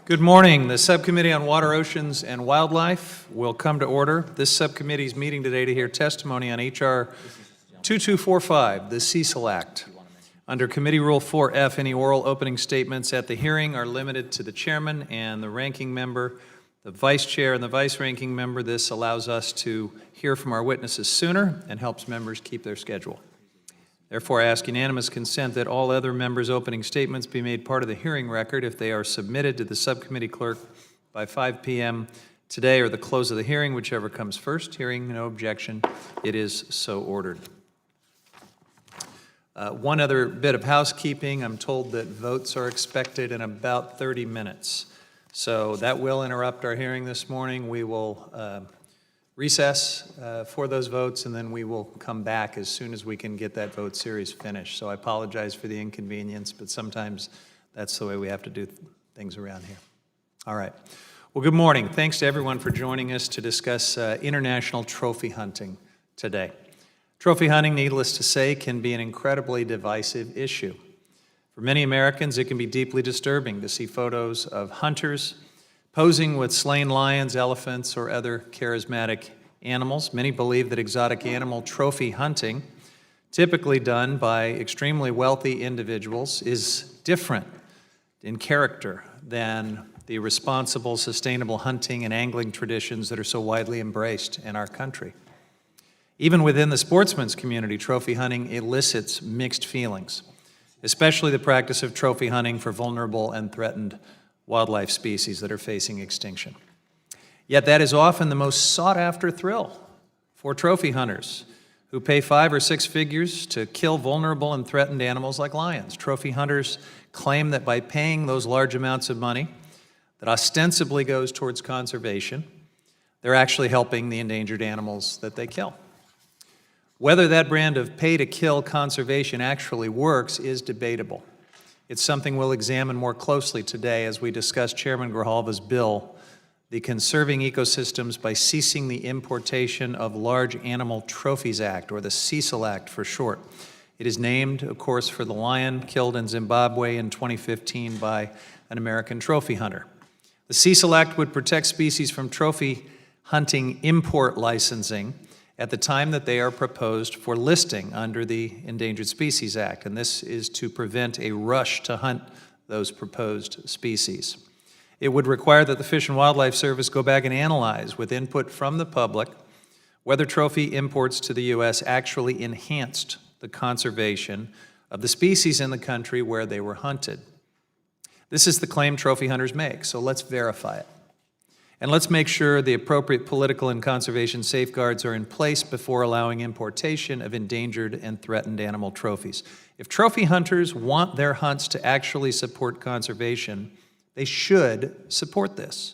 Good morning. The Subcommittee on Water, Oceans, and Wildlife will come to order. This subcommittee is meeting today to hear testimony on H.R. 2245, the Cecil Act. Under Committee Rule 4F, any oral opening statements at the hearing are limited to the chairman and the ranking member, the vice chair and the vice-ranking member. This allows us to hear from our witnesses sooner and helps members keep their schedule. Therefore, I ask unanimous consent that all other members' opening statements be made part of the hearing record if they are submitted to the subcommittee clerk by 5 p.m. today or the close of the hearing, whichever comes first. Hearing no objection, it is so ordered. One other bit of housekeeping. I'm told that votes are expected in about 30 minutes. So that will interrupt our hearing this morning. We will recess for those votes, and then we will come back as soon as we can get that vote series finished. So I apologize for the inconvenience, but sometimes that's the way we have to do things around here. All right. Well, good morning. Thanks to everyone for joining us to discuss international trophy hunting today. Trophy hunting, needless to say, can be an incredibly divisive issue. For many Americans, it can be deeply disturbing to see photos of hunters posing with slain lions, elephants, or other charismatic animals. Many believe that exotic animal trophy hunting, typically done by extremely wealthy individuals, is different in character than the responsible, sustainable hunting and angling traditions that are so widely embraced in our country. Even within the sportsman's community, trophy hunting elicits mixed feelings, especially the practice of trophy hunting for vulnerable and threatened wildlife species that are facing extinction. Yet that is often the most sought-after thrill for trophy hunters who pay 5 or 6 figures to kill vulnerable and threatened animals like lions. Trophy hunters claim that by paying those large amounts of money that ostensibly goes towards conservation, they're actually helping the endangered animals that they kill. Whether that brand of pay-to-kill conservation actually works is debatable. It's something we'll examine more closely today as we discuss Chairman Grijalva's bill, the Conserving Ecosystems by Ceasing the Importation of Large Animal Trophies Act, or the Cecil Act for short. It is named, of course, for the lion killed in Zimbabwe in 2015 by an American trophy hunter. The Cecil Act would protect species from trophy hunting import licensing at the time that they are proposed for listing under the Endangered Species Act, and this is to prevent a rush to hunt those proposed species. It would require that the Fish and Wildlife Service go back and analyze, with input from the public, whether trophy imports to the U.S. actually enhanced the conservation of the species in the country where they were hunted. This is the claim trophy hunters make, so let's verify it. And let's make sure the appropriate political and conservation safeguards are in place before allowing importation of endangered and threatened animal trophies. If trophy hunters want their hunts to actually support conservation, they should support this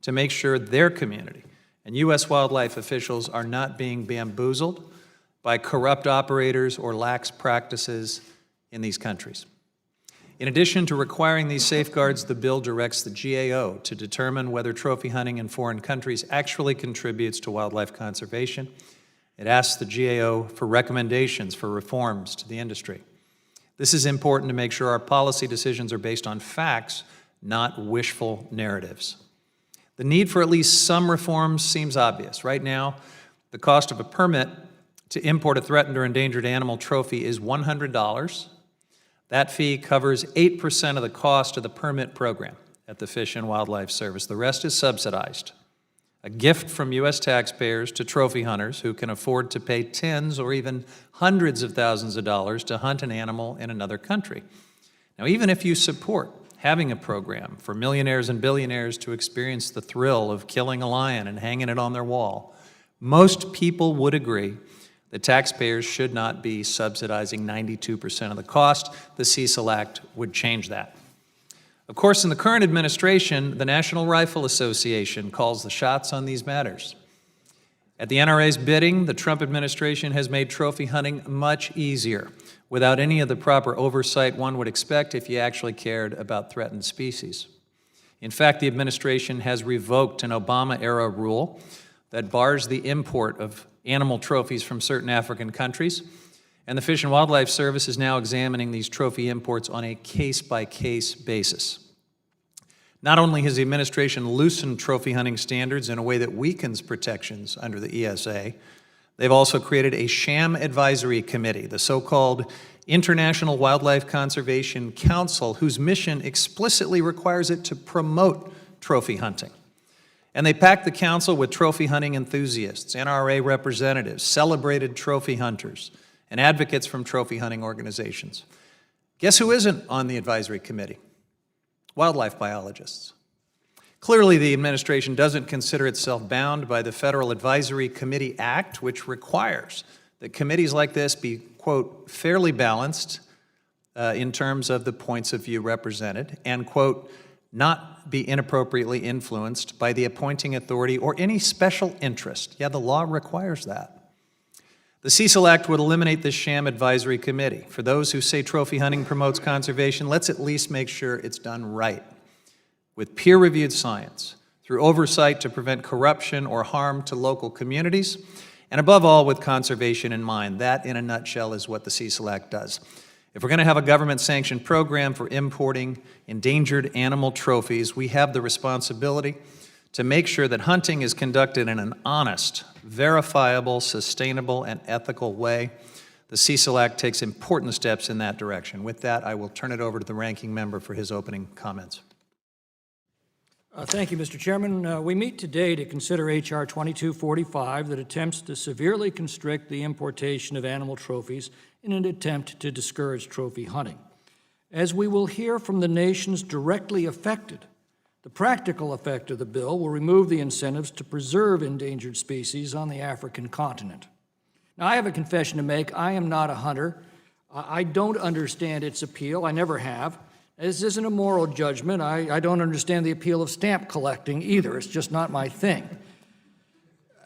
to make sure their community and U.S. wildlife officials are not being bamboozled by corrupt operators or lax practices in these countries. In addition to requiring these safeguards, the bill directs the GAO to determine whether trophy hunting in foreign countries actually contributes to wildlife conservation. It asks the GAO for recommendations for reforms to the industry. This is important to make sure our policy decisions are based on facts, not wishful narratives. The need for at least some reforms seems obvious. Right now, the cost of a permit to import a threatened or endangered animal trophy is $100. That fee covers 8% of the cost of the permit program at the Fish and Wildlife Service. The rest is subsidized, a gift from U.S. taxpayers to trophy hunters who can afford to pay tens or even hundreds of thousands of dollars to hunt an animal in another country. Now, even if you support having a program for millionaires and billionaires to experience the thrill of killing a lion and hanging it on their wall, most people would agree that taxpayers should not be subsidizing 92% of the cost. The Cecil Act would change that. Of course, in the current administration, the National Rifle Association calls the shots on these matters. At the NRA's bidding, the Trump administration has made trophy hunting much easier, without any of the proper oversight one would expect if you actually cared about threatened species. In fact, the administration has revoked an Obama-era rule that bars the import of animal trophies from certain African countries, and the Fish and Wildlife Service is now examining these trophy imports on a case-by-case basis. Not only has the administration loosened trophy hunting standards in a way that weakens protections under the ESA, they've also created a sham advisory committee, the so-called International Wildlife Conservation Council, whose mission explicitly requires it to promote trophy hunting. And they packed the council with trophy hunting enthusiasts, NRA representatives, celebrated trophy hunters, and advocates from trophy hunting organizations. Guess who isn't on the advisory committee? Wildlife biologists. Clearly, the administration doesn't consider itself bound by the Federal Advisory Committee Act, which requires that committees like this be, quote, fairly balanced in terms of the points of view represented, and, quote, not be inappropriately influenced by the appointing authority or any special interest. Yeah, the law requires that. The Cecil Act would eliminate this sham advisory committee. For those who say trophy hunting promotes conservation, let's at least make sure it's done right, with peer-reviewed science, through oversight to prevent corruption or harm to local communities, and above all, with conservation in mind. That, in a nutshell, is what the Cecil Act does. If we're going to have a government-sanctioned program for importing endangered animal trophies, we have the responsibility to make sure that hunting is conducted in an honest, verifiable, sustainable, and ethical way. The Cecil Act takes important steps in that direction. With that, I will turn it over to the ranking member for his opening comments. Thank you, Mr. Chairman. We meet today to consider H.R. 2245 that attempts to severely constrict the importation of animal trophies in an attempt to discourage trophy hunting. As we will hear from the nations directly affected, the practical effect of the bill will remove the incentives to preserve endangered species on the African continent. Now, I have a confession to make. I am not a hunter. I don't understand its appeal. I never have. This isn't a moral judgment. I don't understand the appeal of stamp collecting either. It's just not my thing.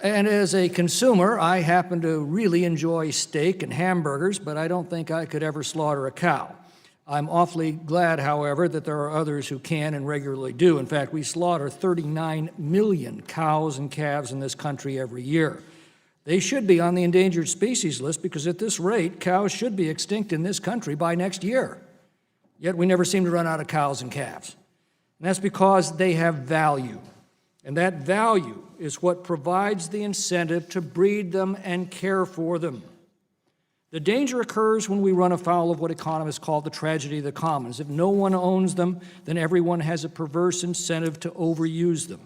And as a consumer, I happen to really enjoy steak and hamburgers, but I don't think I could ever slaughter a cow. I'm awfully glad, however, that there are others who can and regularly do. In fact, we slaughter 39 million cows and calves in this country every year. They should be on the endangered species list because at this rate, cows should be extinct in this country by next year. Yet we never seem to run out of cows and calves. And that's because they have value. And that value is what provides the incentive to breed them and care for them. The danger occurs when we run afoul of what economists call the tragedy of the commons. If no one owns them, then everyone has a perverse incentive to overuse them.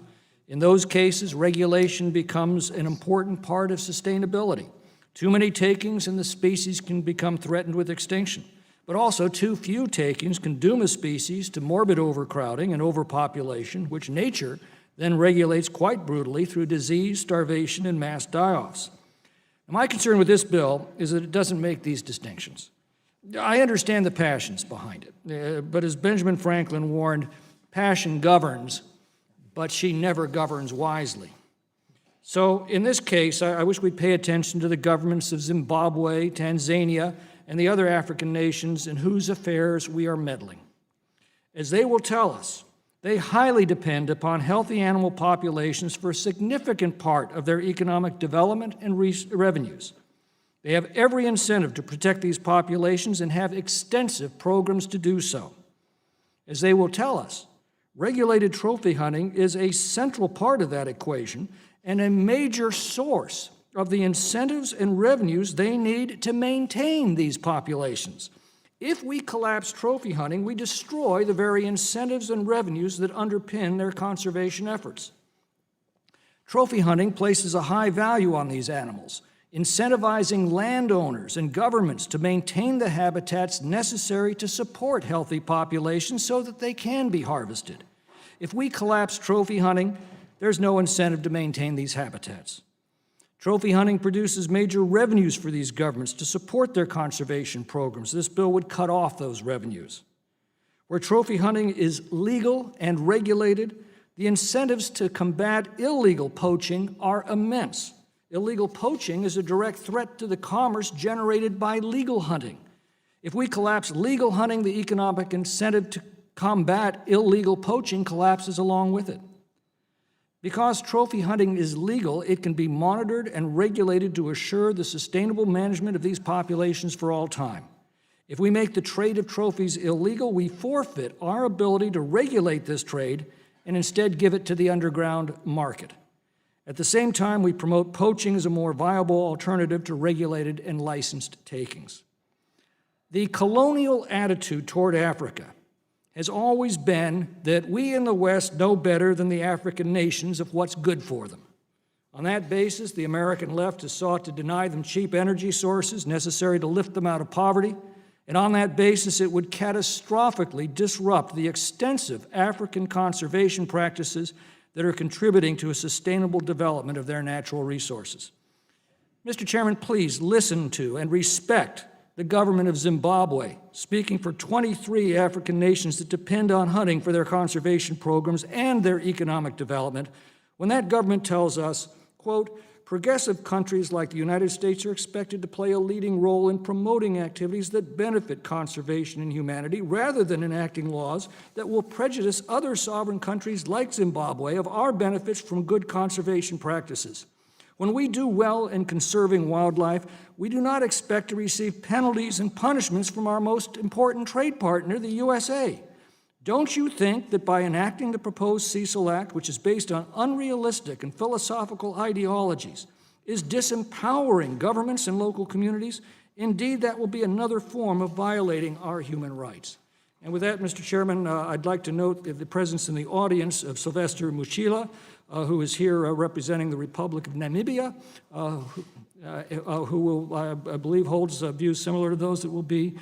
In those cases, regulation becomes an important part of sustainability. Too many takings and the species can become threatened with extinction. But also, too few takings can doom a species to morbid overcrowding and overpopulation, which nature then regulates quite brutally through disease, starvation, and mass die-offs. Now, my concern with this bill is that it doesn't make these distinctions. I understand the passions behind it, but as Benjamin Franklin warned, passion governs, but she never governs wisely. So in this case, I wish we'd pay attention to the governments of Zimbabwe, Tanzania, and the other African nations in whose affairs we are meddling. As they will tell us, they highly depend upon healthy animal populations for a significant part of their economic development and revenues. They have every incentive to protect these populations and have extensive programs to do so. As they will tell us, regulated trophy hunting is a central part of that equation and a major source of the incentives and revenues they need to maintain these populations. If we collapse trophy hunting, we destroy the very incentives and revenues that underpin their conservation efforts. Trophy hunting places a high value on these animals, incentivizing landowners and governments to maintain the habitats necessary to support healthy populations so that they can be harvested. If we collapse trophy hunting, there's no incentive to maintain these habitats. Trophy hunting produces major revenues for these governments to support their conservation programs. This bill would cut off those revenues. Where trophy hunting is legal and regulated, the incentives to combat illegal poaching are immense. Illegal poaching is a direct threat to the commerce generated by legal hunting. If we collapse legal hunting, the economic incentive to combat illegal poaching collapses along with it. Because trophy hunting is legal, it can be monitored and regulated to assure the sustainable management of these populations for all time. If we make the trade of trophies illegal, we forfeit our ability to regulate this trade and instead give it to the underground market. At the same time, we promote poaching as a more viable alternative to regulated and licensed takings. The colonial attitude toward Africa has always been that we in the West know better than the African nations of what's good for them. On that basis, the American left has sought to deny them cheap energy sources necessary to lift them out of poverty, and on that basis, it would catastrophically disrupt the extensive African conservation practices that are contributing to a sustainable development of their natural resources. Mr. Chairman, please listen to and respect the government of Zimbabwe, speaking for 23 African nations that depend on hunting for their conservation programs and their economic development, when that government tells us, quote, progressive countries like the United States are expected to play a leading role in promoting activities that benefit conservation and humanity rather than enacting laws that will prejudice other sovereign countries like Zimbabwe of our benefits from good conservation practices. When we do well in conserving wildlife, we do not expect to receive penalties and punishments from our most important trade partner, the USA. Don't you think that by enacting the proposed Cecil Act, which is based on unrealistic and philosophical ideologies, is disempowering governments and local communities? Indeed, that will be another form of violating our human rights. And with that, Mr. Chairman, I'd like to note the presence in the audience of Sylvester Muchila, who is here representing the Republic of Namibia, who will, I believe, holds views similar to those that will be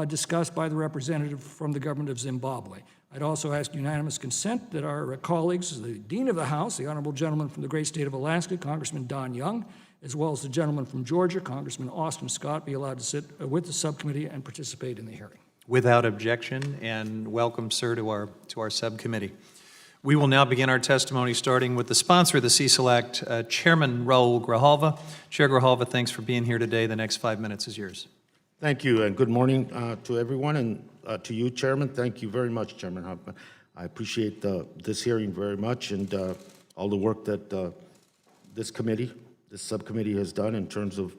discussed by the representative from the government of Zimbabwe. I'd also ask unanimous consent that our colleagues, the Dean of the House, the honorable gentleman from the great state of Alaska, Congressman Don Young, as well as the gentleman from Georgia, Congressman Austin Scott, be allowed to sit with the subcommittee and participate in the hearing. Without objection, and welcome, sir, to our subcommittee. We will now begin our testimony, starting with the sponsor of the Cecil Act, Chairman Raul Grijalva. Chair Grijalva, thanks for being here today. The next 5 minutes is yours. Thank you, and good morning to everyone, and to you, Chairman. Thank you very much, Chairman Huffman. I appreciate this hearing very much, and all the work that this subcommittee has done in terms of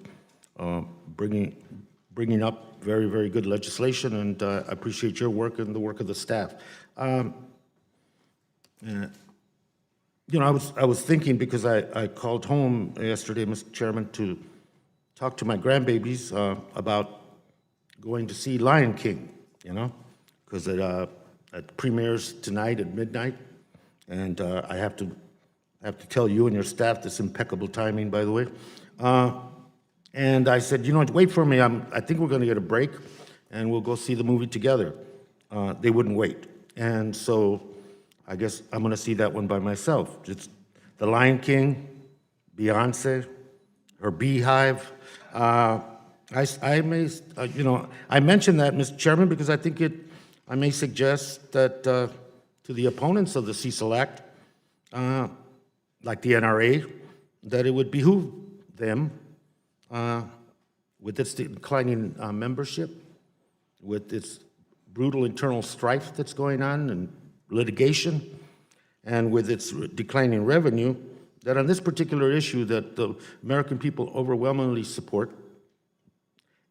bringing up very, very good legislation, and I appreciate your work and the work of the staff. You know, I was thinking, because I called home yesterday, Mr. Chairman, to talk to my grandbabies about going to see Lion King, you know, because it premieres tonight at midnight, and I have to tell you and your staff this impeccable timing, by the way. And I said, you know, wait for me. I think we're going to get a break, and we'll go see the movie together. They wouldn't wait, and so I guess I'm going to see that one by myself. It's The Lion King, Beyonce, her Beehive. I may, you know, I mention that, Mr. Chairman, because I think I may suggest that to the opponents of the Cecil Act, like the NRA, that it would behoove them, with its declining membership, with its brutal internal strife that's going on and litigation, and with its declining revenue, that on this particular issue that the American people overwhelmingly support,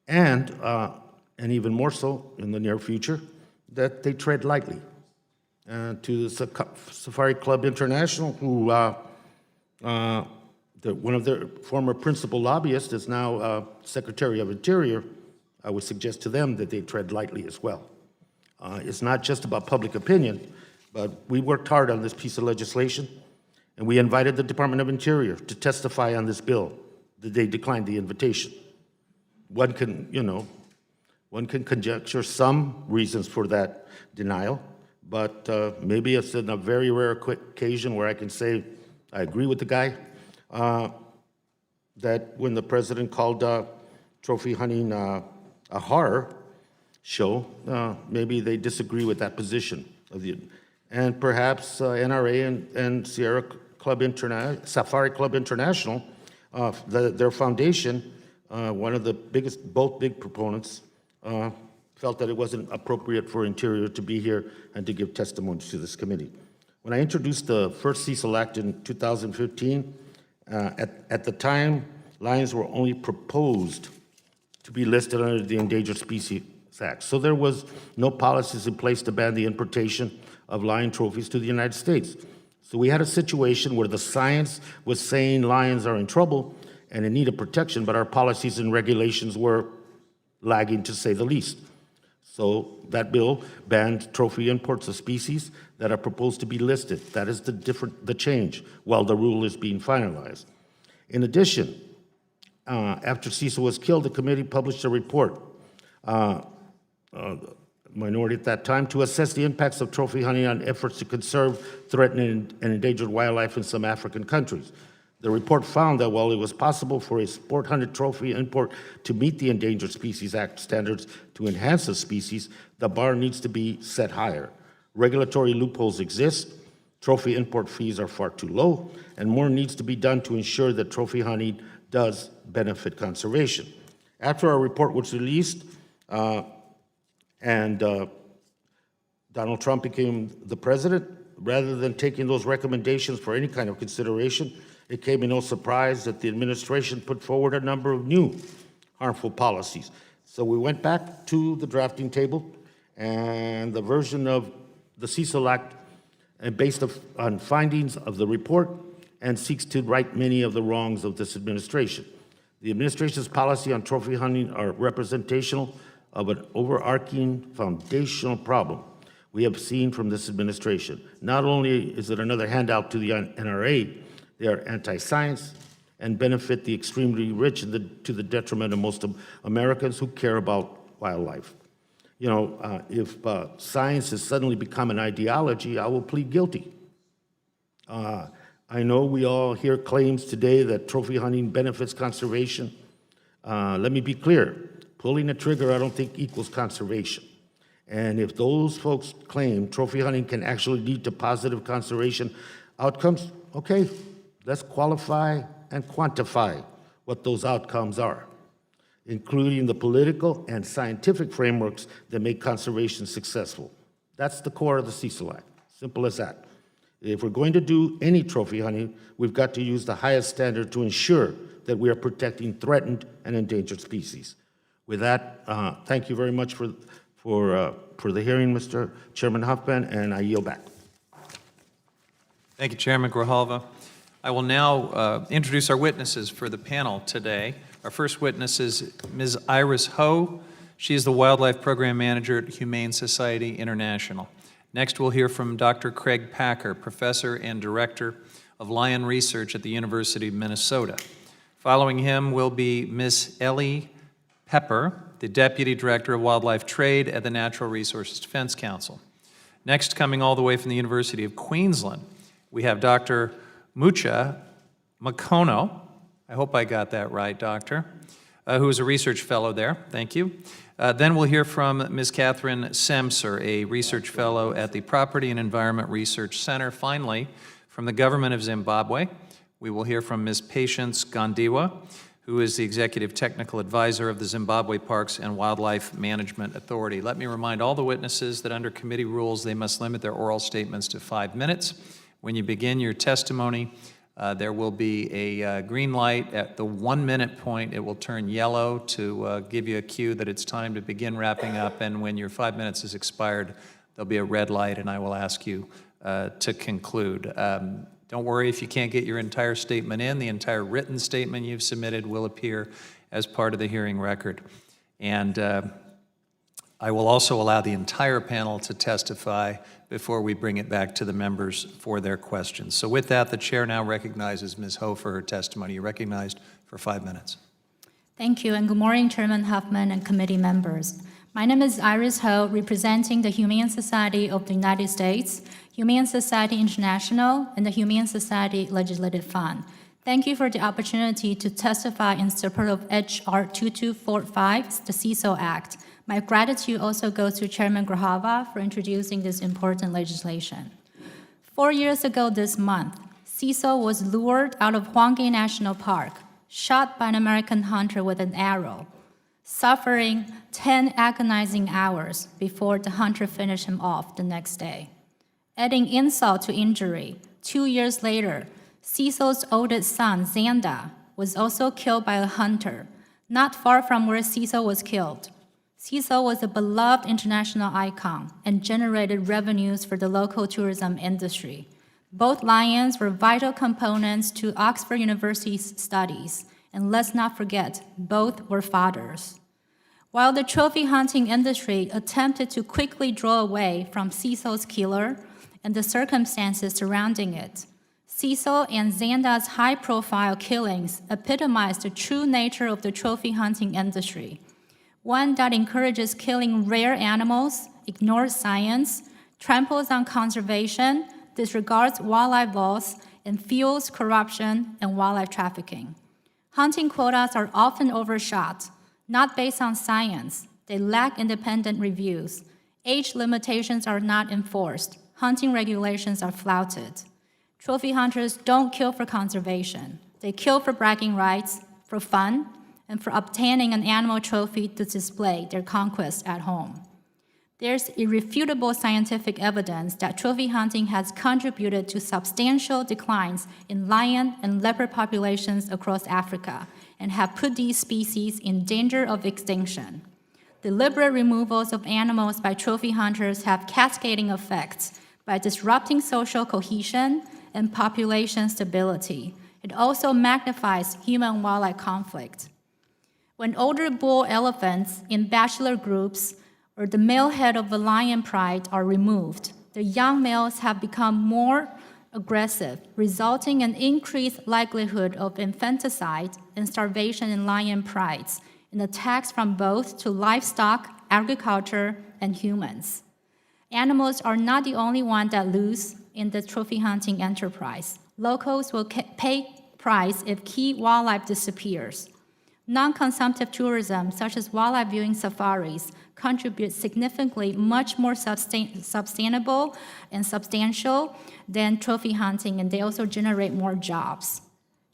and even more so in the near future, that they tread lightly. To the Safari Club International, who one of their former principal lobbyists is now Secretary of Interior, I would suggest to them that they tread lightly as well. It's not just about public opinion, but we worked hard on this piece of legislation, and we invited the Department of Interior to testify on this bill. They declined the invitation. One can conjecture some reasons for that denial, but maybe it's in a very rare occasion where I can say I agree with the guy, that when the president called trophy hunting a horror show, maybe they disagree with that position of the. And perhaps NRA and Safari Club International, their foundation, one of the both big proponents, felt that it wasn't appropriate for Interior to be here and to give testimony to this committee. When I introduced the first Cecil Act in 2015, at the time, lions were only proposed to be listed under the Endangered Species Act. So there was no policies in place to ban the importation of lion trophies to the United States. So we had a situation where the science was saying lions are in trouble and in need of protection, but our policies and regulations were lagging, to say the least. So that bill banned trophy imports of species that are proposed to be listed. That is the change while the rule is being finalized. In addition, after Cecil was killed, the committee published a report, minority at that time, to assess the impacts of trophy hunting on efforts to conserve threatened and endangered wildlife in some African countries. The report found that while it was possible for a sport-hunted trophy import to meet the Endangered Species Act standards to enhance the species, the bar needs to be set higher. Regulatory loopholes exist, trophy import fees are far too low, and more needs to be done to ensure that trophy hunting does benefit conservation. After our report was released, and Donald Trump became the president, rather than taking those recommendations for any kind of consideration, it came as no surprise that the administration put forward a number of new harmful policies. So we went back to the drafting table, and the version of the Cecil Act, based on findings of the report, and seeks to right many of the wrongs of this administration. The administration's policy on trophy hunting are representational of an overarching foundational problem we have seen from this administration. Not only is it another handout to the NRA, they are anti-science and benefit the extremely rich to the detriment of most Americans who care about wildlife. You know, if science has suddenly become an ideology, I will plead guilty. I know we all hear claims today that trophy hunting benefits conservation. Let me be clear, pulling a trigger I don't think equals conservation. And if those folks claim trophy hunting can actually lead to positive conservation outcomes, okay, let's qualify and quantify what those outcomes are, including the political and scientific frameworks that make conservation successful. That's the core of the Cecil Act, simple as that. If we're going to do any trophy hunting, we've got to use the highest standard to ensure that we are protecting threatened and endangered species. With that, thank you very much for the hearing, Mr. Chairman Huffman, and I yield back. Thank you, Chairman Grijalva. I will now introduce our witnesses for the panel today. Our first witness is Ms. Iris Ho. She is the Wildlife Program Manager at Humane Society International. Next, we'll hear from Dr. Craig Packer, Professor and Director of Lion Research at the University of Minnesota. Following him will be Ms. Ellie Pepper, the Deputy Director of Wildlife Trade at the Natural Resources Defense Council. Next, coming all the way from the University of Queensland, we have Dr. Mucha Makono, I hope I got that right, Doctor, who is a research fellow there. Thank you. Then we'll hear from Ms. Catherine Semser, a research fellow at the Property and Environment Research Center. Finally, from the government of Zimbabwe, we will hear from Ms. Patience Gandiwa, who is the Executive Technical Advisor of the Zimbabwe Parks and Wildlife Management Authority. Let me remind all the witnesses that under committee rules, they must limit their oral statements to 5 minutes. When you begin your testimony, there will be a green light. At the 1 minute point, it will turn yellow to give you a cue that it's time to begin wrapping up. And when your 5 minutes is expired, there'll be a red light, and I will ask you to conclude. Don't worry if you can't get your entire statement in. The entire written statement you've submitted will appear as part of the hearing record. And I will also allow the entire panel to testify before we bring it back to the members for their questions. So with that, the chair now recognizes Ms. Ho for her testimony. You're recognized for 5 minutes. Thank you, and good morning, Chairman Huffman and committee members. My name is Iris Ho, representing the Humane Society of the United States, Humane Society International, and the Humane Society Legislative Fund. Thank you for the opportunity to testify in support of H.R. 2245, the Cecil Act. My gratitude also goes to Chairman Grijalva for introducing this important legislation. 4 years ago this month, Cecil was lured out of Hwanghae National Park, shot by an American hunter with an arrow, suffering 10 agonizing hours before the hunter finished him off the next day. Adding insult to injury, 2 years later, Cecil's oldest son, Xanda, was also killed by a hunter, not far from where Cecil was killed. Cecil was a beloved international icon and generated revenues for the local tourism industry. Both lions were vital components to Oxford University's studies, and let's not forget, both were fathers. While the trophy hunting industry attempted to quickly draw away from Cecil's killer and the circumstances surrounding it, Cecil and Xanda's high-profile killings epitomize the true nature of the trophy hunting industry, one that encourages killing rare animals, ignores science, tramples on conservation, disregards wildlife laws, and fuels corruption and wildlife trafficking. Hunting quotas are often overshot, not based on science. They lack independent reviews. Age limitations are not enforced. Hunting regulations are flouted. Trophy hunters don't kill for conservation. They kill for bragging rights, for fun, and for obtaining an animal trophy to display their conquest at home. There's irrefutable scientific evidence that trophy hunting has contributed to substantial declines in lion and leopard populations across Africa and have put these species in danger of extinction. Deliberate removals of animals by trophy hunters have cascading effects by disrupting social cohesion and population stability. It also magnifies human-wildlife conflict. When older bull elephants in bachelor groups or the male head of the lion pride are removed, the young males have become more aggressive, resulting in increased likelihood of infanticide and starvation in lion prides, and attacks from both to livestock, agriculture, and humans. Animals are not the only ones that lose in the trophy hunting enterprise. Locals will pay price if key wildlife disappears. Non-consumptive tourism, such as wildlife viewing safaris, contribute significantly much more sustainable and substantial than trophy hunting, and they also generate more jobs.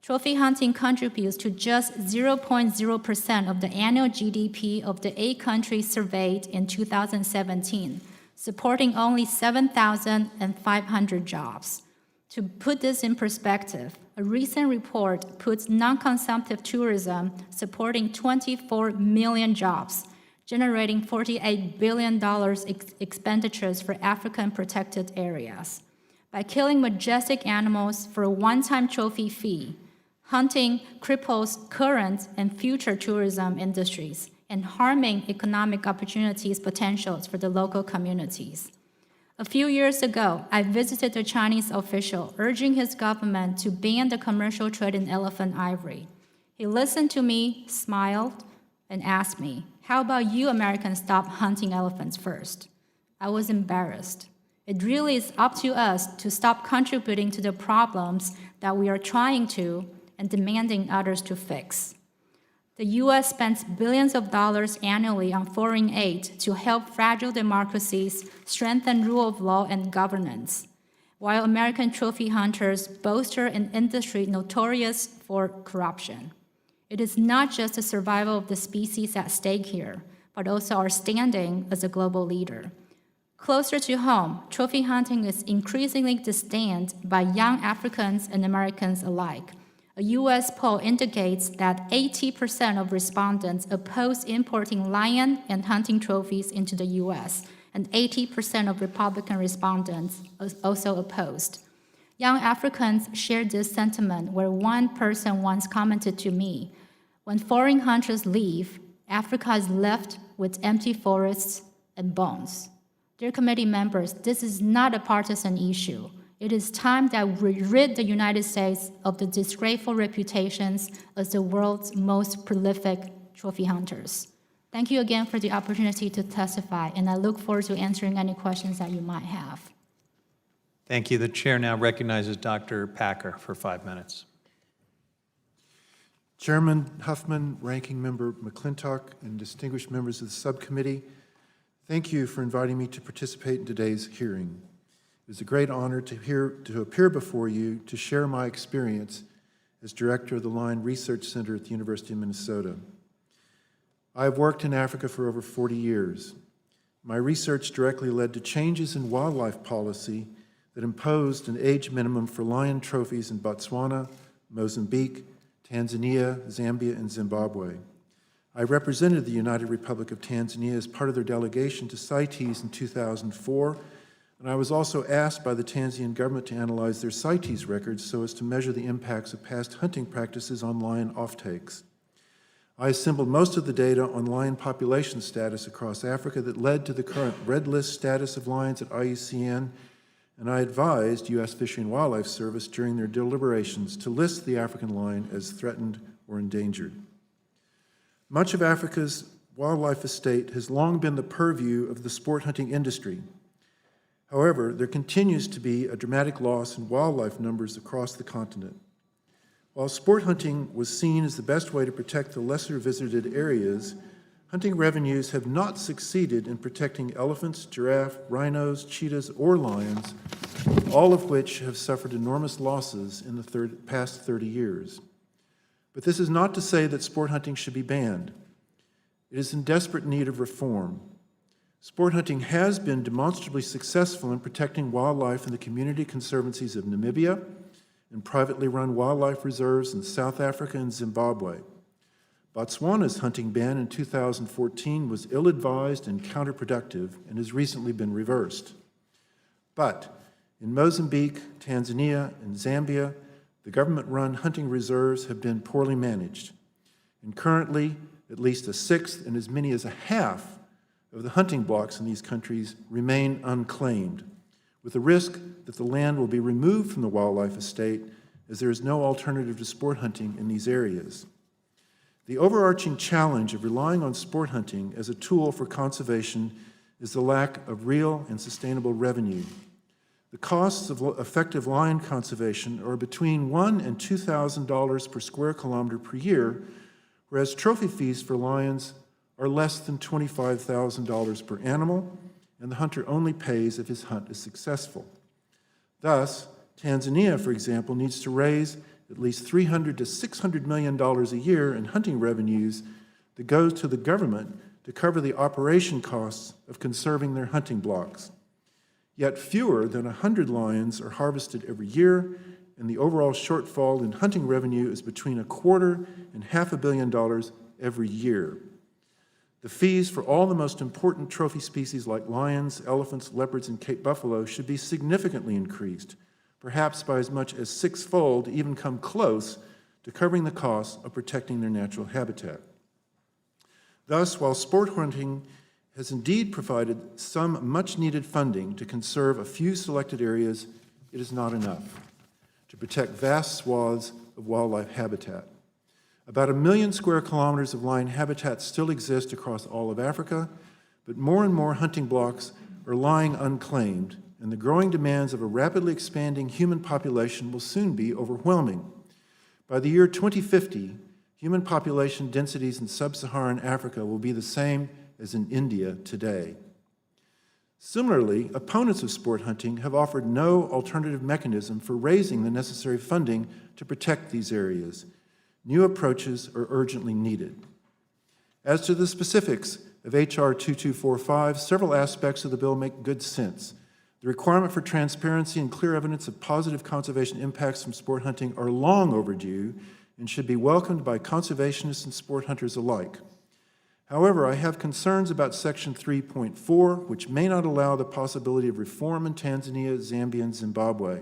Trophy hunting contributes to just 0.0% of the annual GDP of the 8 countries surveyed in 2017, supporting only 7,500 jobs. To put this in perspective, a recent report puts non-consumptive tourism supporting 24 million jobs, generating $48 billion expenditures for African protected areas. By killing majestic animals for a one-time trophy fee, hunting cripples current and future tourism industries and harming economic opportunities potentials for the local communities. A few years ago, I visited a Chinese official urging his government to ban the commercial trade in elephant ivory. He listened to me, smiled, and asked me, "How about you Americans stop hunting elephants first?" I was embarrassed. It really is up to us to stop contributing to the problems that we are trying to and demanding others to fix. The U.S. spends billions of dollars annually on foreign aid to help fragile democracies strengthen rule of law and governance, while American trophy hunters bolster an industry notorious for corruption. It is not just the survival of the species at stake here, but also our standing as a global leader. Closer to home, trophy hunting is increasingly disdained by young Africans and Americans alike. A U.S. poll indicates that 80% of respondents oppose importing lion and hunting trophies into the U.S., and 80% of Republican respondents also opposed. Young Africans share this sentiment, where one person once commented to me, "When foreign hunters leave, Africa is left with empty forests and bones." Dear committee members, this is not a partisan issue. It is time that we rid the United States of the disgraceful reputations as the world's most prolific trophy hunters. Thank you again for the opportunity to testify, and I look forward to answering any questions that you might have. Thank you. The chair now recognizes Dr. Packer for 5 minutes. Chairman Huffman, Ranking Member McClintock, and distinguished members of the subcommittee, thank you for inviting me to participate in today's hearing. It is a great honor to appear before you to share my experience as director of the Lion Research Center at the University of Minnesota. I have worked in Africa for over 40 years. My research directly led to changes in wildlife policy that imposed an age minimum for lion trophies in Botswana, Mozambique, Tanzania, Zambia, and Zimbabwe. I represented the United Republic of Tanzania as part of their delegation to CITES in 2004, and I was also asked by the Tanzanian government to analyze their CITES records so as to measure the impacts of past hunting practices on lion offtakes. I assembled most of the data on lion population status across Africa that led to the current red list status of lions at IUCN, and I advised U.S. Fishery and Wildlife Service during their deliberations to list the African lion as threatened or endangered. Much of Africa's wildlife estate has long been the purview of the sport hunting industry. However, there continues to be a dramatic loss in wildlife numbers across the continent. While sport hunting was seen as the best way to protect the lesser visited areas, hunting revenues have not succeeded in protecting elephants, giraffe, rhinos, cheetahs, or lions, all of which have suffered enormous losses in the past 30 years. But this is not to say that sport hunting should be banned. It is in desperate need of reform. Sport hunting has been demonstrably successful in protecting wildlife in the community conservancies of Namibia and privately run wildlife reserves in South Africa and Zimbabwe. Botswana's hunting ban in 2014 was ill-advised and counterproductive and has recently been reversed. But in Mozambique, Tanzania, and Zambia, the government-run hunting reserves have been poorly managed. And currently, at least a sixth and as many as a half of the hunting blocks in these countries remain unclaimed, with the risk that the land will be removed from the wildlife estate as there is no alternative to sport hunting in these areas. The overarching challenge of relying on sport hunting as a tool for conservation is the lack of real and sustainable revenue. The costs of effective lion conservation are between $1,000 and $2,000 per square kilometer per year, whereas trophy fees for lions are less than $25,000 per animal, and the hunter only pays if his hunt is successful. Thus, Tanzania, for example, needs to raise at least $300 to $600 million a year in hunting revenues that goes to the government to cover the operation costs of conserving their hunting blocks. Yet fewer than 100 lions are harvested every year, and the overall shortfall in hunting revenue is between $250 and $500 million every year. The fees for all the most important trophy species like lions, elephants, leopards, and Cape buffalo should be significantly increased, perhaps by as much as sixfold to even come close to covering the costs of protecting their natural habitat. Thus, while sport hunting has indeed provided some much-needed funding to conserve a few selected areas, it is not enough to protect vast swaths of wildlife habitat. About 1 million square kilometers of lion habitat still exist across all of Africa, but more and more hunting blocks are lying unclaimed, and the growing demands of a rapidly expanding human population will soon be overwhelming. By the year 2050, human population densities in sub-Saharan Africa will be the same as in India today. Similarly, opponents of sport hunting have offered no alternative mechanism for raising the necessary funding to protect these areas. New approaches are urgently needed. As to the specifics of H.R. 2245, several aspects of the bill make good sense. The requirement for transparency and clear evidence of positive conservation impacts from sport hunting are long overdue and should be welcomed by conservationists and sport hunters alike. However, I have concerns about Section 3.4, which may not allow the possibility of reform in Tanzania, Zambia, and Zimbabwe.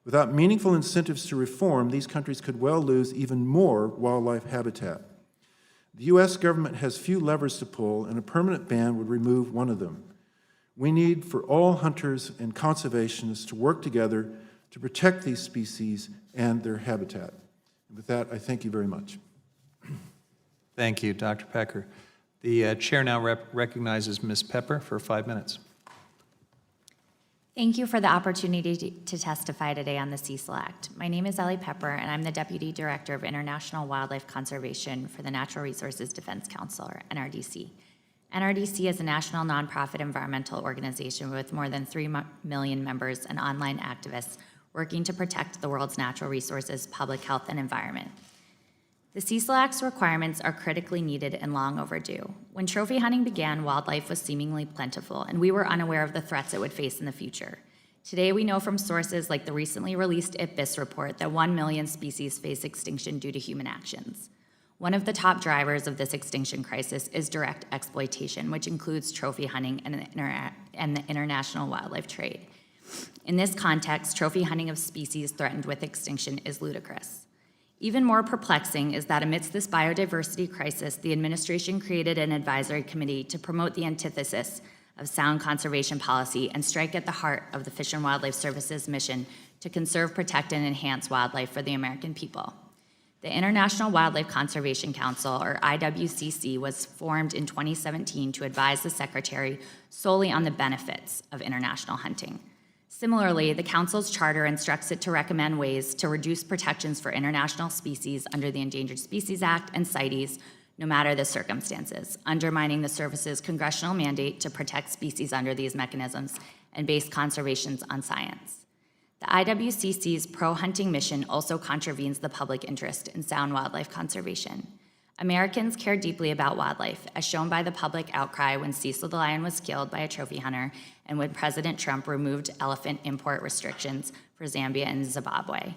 Without meaningful incentives to reform, these countries could well lose even more wildlife habitat. The U.S. government has few levers to pull, and a permanent ban would remove one of them. We need for all hunters and conservationists to work together to protect these species and their habitat. And with that, I thank you very much. Thank you, Dr. Pecker. The chair now recognizes Ms. Pepper for 5 minutes. Thank you for the opportunity to testify today on the Cecil Act. My name is Ellie Pepper, and I'm the Deputy Director of International Wildlife Conservation for the Natural Resources Defense Council, or NRDC. NRDC is a national nonprofit environmental organization with more than 3 million members and online activists working to protect the world's natural resources, public health, and environment. The Cecil Act's requirements are critically needed and long overdue. When trophy hunting began, wildlife was seemingly plentiful, and we were unaware of the threats it would face in the future. Today, we know from sources like the recently released IPBES report that 1 million species face extinction due to human actions. One of the top drivers of this extinction crisis is direct exploitation, which includes trophy hunting and the international wildlife trade. In this context, trophy hunting of species threatened with extinction is ludicrous. Even more perplexing is that amidst this biodiversity crisis, the administration created an advisory committee to promote the antithesis of sound conservation policy and strike at the heart of the Fish and Wildlife Service's mission to conserve, protect, and enhance wildlife for the American people. The International Wildlife Conservation Council, or IWCC, was formed in 2017 to advise the Secretary solely on the benefits of international hunting. Similarly, the Council's charter instructs it to recommend ways to reduce protections for international species under the Endangered Species Act and CITES, no matter the circumstances, undermining the service's congressional mandate to protect species under these mechanisms and base conservations on science. The IWCC's pro-hunting mission also contravenes the public interest in sound wildlife conservation. Americans care deeply about wildlife, as shown by the public outcry when Cecil the lion was killed by a trophy hunter and when President Trump removed elephant import restrictions for Zambia and Zimbabwe.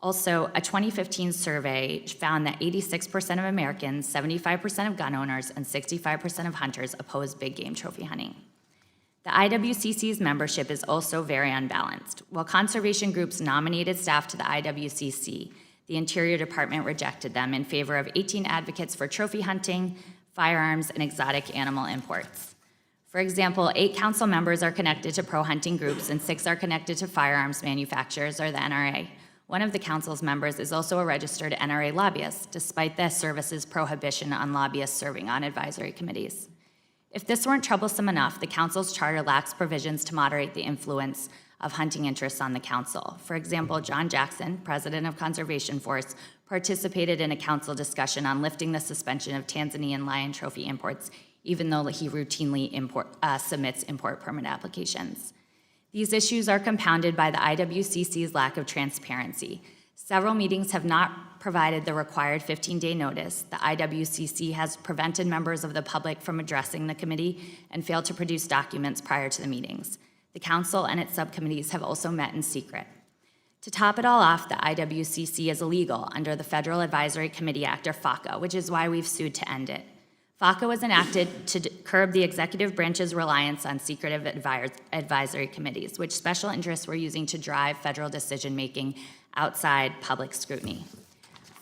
Also, a 2015 survey found that 86% of Americans, 75% of gun owners, and 65% of hunters oppose big game trophy hunting. The IWCC's membership is also very unbalanced. While conservation groups nominated staff to the IWCC, the Interior Department rejected them in favor of 18 advocates for trophy hunting, firearms, and exotic animal imports. For example, 8 council members are connected to pro-hunting groups and 6 are connected to firearms manufacturers or the NRA. One of the council's members is also a registered NRA lobbyist, despite the service's prohibition on lobbyists serving on advisory committees. If this weren't troublesome enough, the council's charter lacks provisions to moderate the influence of hunting interests on the council. For example, John Jackson, president of Conservation Force, participated in a council discussion on lifting the suspension of Tanzanian lion trophy imports, even though he routinely submits import permit applications. These issues are compounded by the IWCC's lack of transparency. Several meetings have not provided the required 15-day notice. The IWCC has prevented members of the public from addressing the committee and failed to produce documents prior to the meetings. The council and its subcommittees have also met in secret. To top it all off, the IWCC is illegal under the Federal Advisory Committee Act, or FACA, which is why we've sued to end it. FACA was enacted to curb the executive branch's reliance on secretive advisory committees, which special interests were using to drive federal decision-making outside public scrutiny.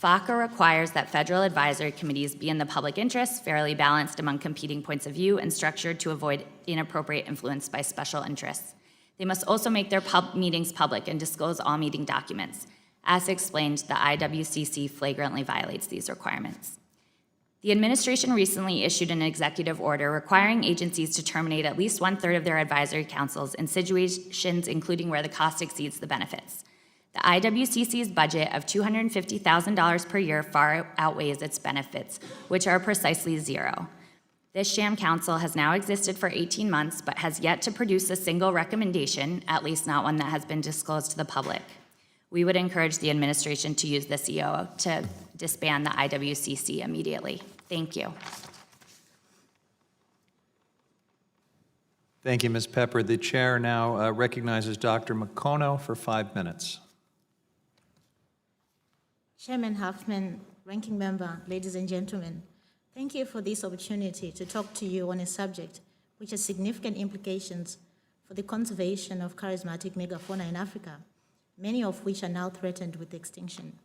FACA requires that federal advisory committees be in the public interest, fairly balanced among competing points of view, and structured to avoid inappropriate influence by special interests. They must also make their meetings public and disclose all meeting documents. As explained, the IWCC flagrantly violates these requirements. The administration recently issued an executive order requiring agencies to terminate at least 1/3 of their advisory councils in situations including where the cost exceeds the benefits. The IWCC's budget of $250,000 per year far outweighs its benefits, which are precisely zero. This sham council has now existed for 18 months, but has yet to produce a single recommendation, at least not one that has been disclosed to the public. We would encourage the administration to use the COO to disband the IWCC immediately. Thank you. Thank you, Ms. Pepper. The chair now recognizes Dr. McCono for 5 minutes. Chairman Huffman, Ranking Member, ladies and gentlemen, thank you for this opportunity to talk to you on a subject which has significant implications for the conservation of charismatic megafauna in Africa, many of which are now threatened with extinction.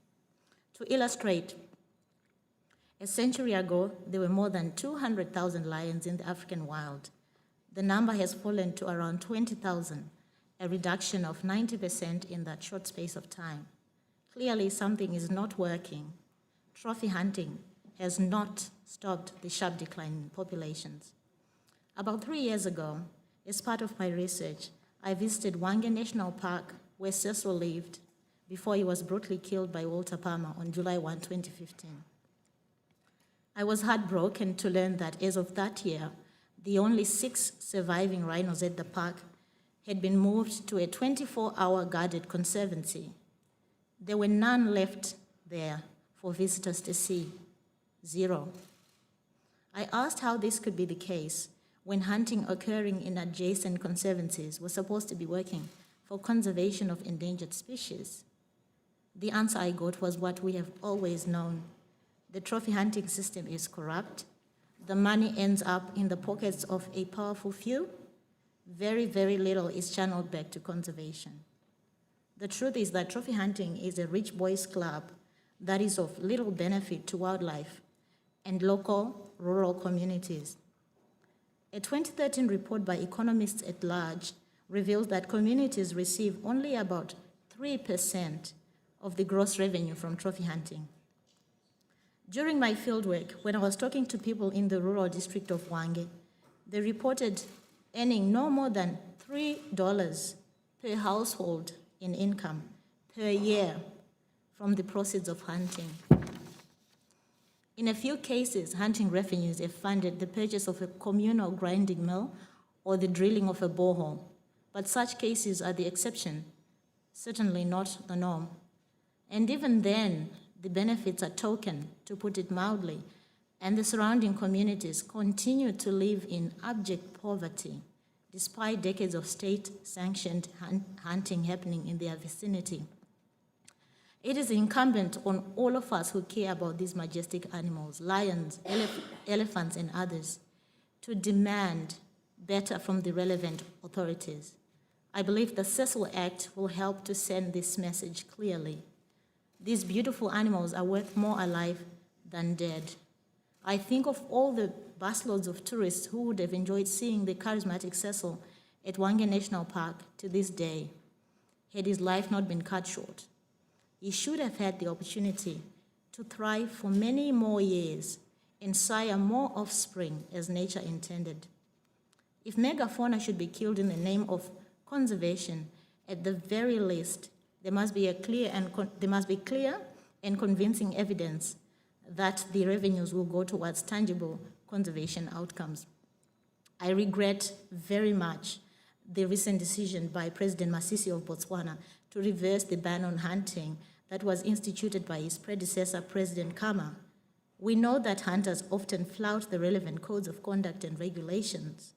To illustrate, a century ago, there were more than 200,000 lions in the African wild. The number has fallen to around 20,000, a reduction of 90% in that short space of time. Clearly, something is not working. Trophy hunting has not stopped the sharp decline in populations. About 3 years ago, as part of my research, I visited Wange National Park, where Cecil lived before he was brutally killed by Walter Palmer on July 1, 2015. I was heartbroken to learn that as of that year, the only 6 surviving rhinos at the park had been moved to a 24-hour guarded conservancy. There were none left there for visitors to see. 0. I asked how this could be the case when hunting occurring in adjacent conservancies was supposed to be working for conservation of endangered species. The answer I got was what we have always known. the trophy hunting system is corrupt, the money ends up in the pockets of a powerful few, very, very little is channeled back to conservation. The truth is that trophy hunting is a rich boys' club that is of little benefit to wildlife and local rural communities. A 2013 report by economists at large reveals that communities receive only about 3% of the gross revenue from trophy hunting. During my fieldwork, when I was talking to people in the rural district of Hwange, they reported earning no more than $3 per household in income per year from the proceeds of hunting. In a few cases, hunting revenues have funded the purchase of a communal grinding mill or the drilling of a borehole, but such cases are the exception, certainly not the norm. And even then, the benefits are token, to put it mildly, and the surrounding communities continue to live in abject poverty, despite decades of state-sanctioned hunting happening in their vicinity. It is incumbent on all of us who care about these majestic animals, lions, elephants, and others, to demand better from the relevant authorities. I believe the Cecil Act will help to send this message clearly. These beautiful animals are worth more alive than dead. I think of all the busloads of tourists who would have enjoyed seeing the charismatic Cecil at Hwange National Park to this day, had his life not been cut short. He should have had the opportunity to thrive for many more years and sire more offspring as nature intended. If megafauna should be killed in the name of conservation, at the very least, there must be clear and convincing evidence that the revenues will go towards tangible conservation outcomes. I regret very much the recent decision by President Masisi of Botswana to reverse the ban on hunting that was instituted by his predecessor, President Khama. We know that hunters often flout the relevant codes of conduct and regulations.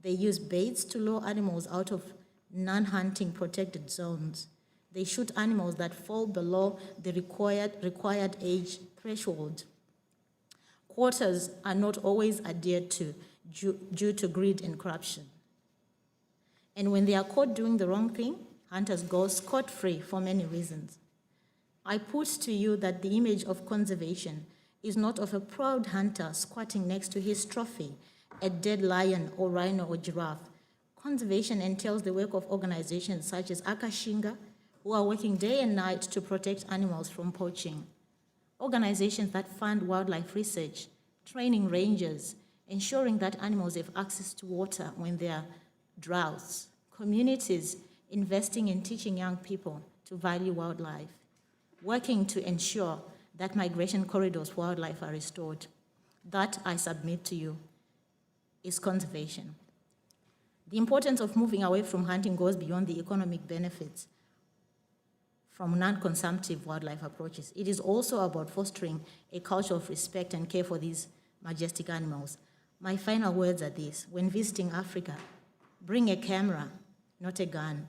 They use baits to lure animals out of non-hunting protected zones. They shoot animals that fall below the required age threshold. Quotas are not always adhered to due to greed and corruption. And when they are caught doing the wrong thing, hunters go scot-free for many reasons. I put to you that the image of conservation is not of a proud hunter squatting next to his trophy, a dead lion or rhino or giraffe. Conservation entails the work of organizations such as Akashinga, who are working day and night to protect animals from poaching. Organizations that fund wildlife research, training rangers, ensuring that animals have access to water when there are droughts. Communities investing in teaching young people to value wildlife, working to ensure that migration corridors for wildlife are restored. That, I submit to you, is conservation. The importance of moving away from hunting goes beyond the economic benefits from non-consumptive wildlife approaches. It is also about fostering a culture of respect and care for these majestic animals. My final words are these: when visiting Africa, bring a camera, not a gun.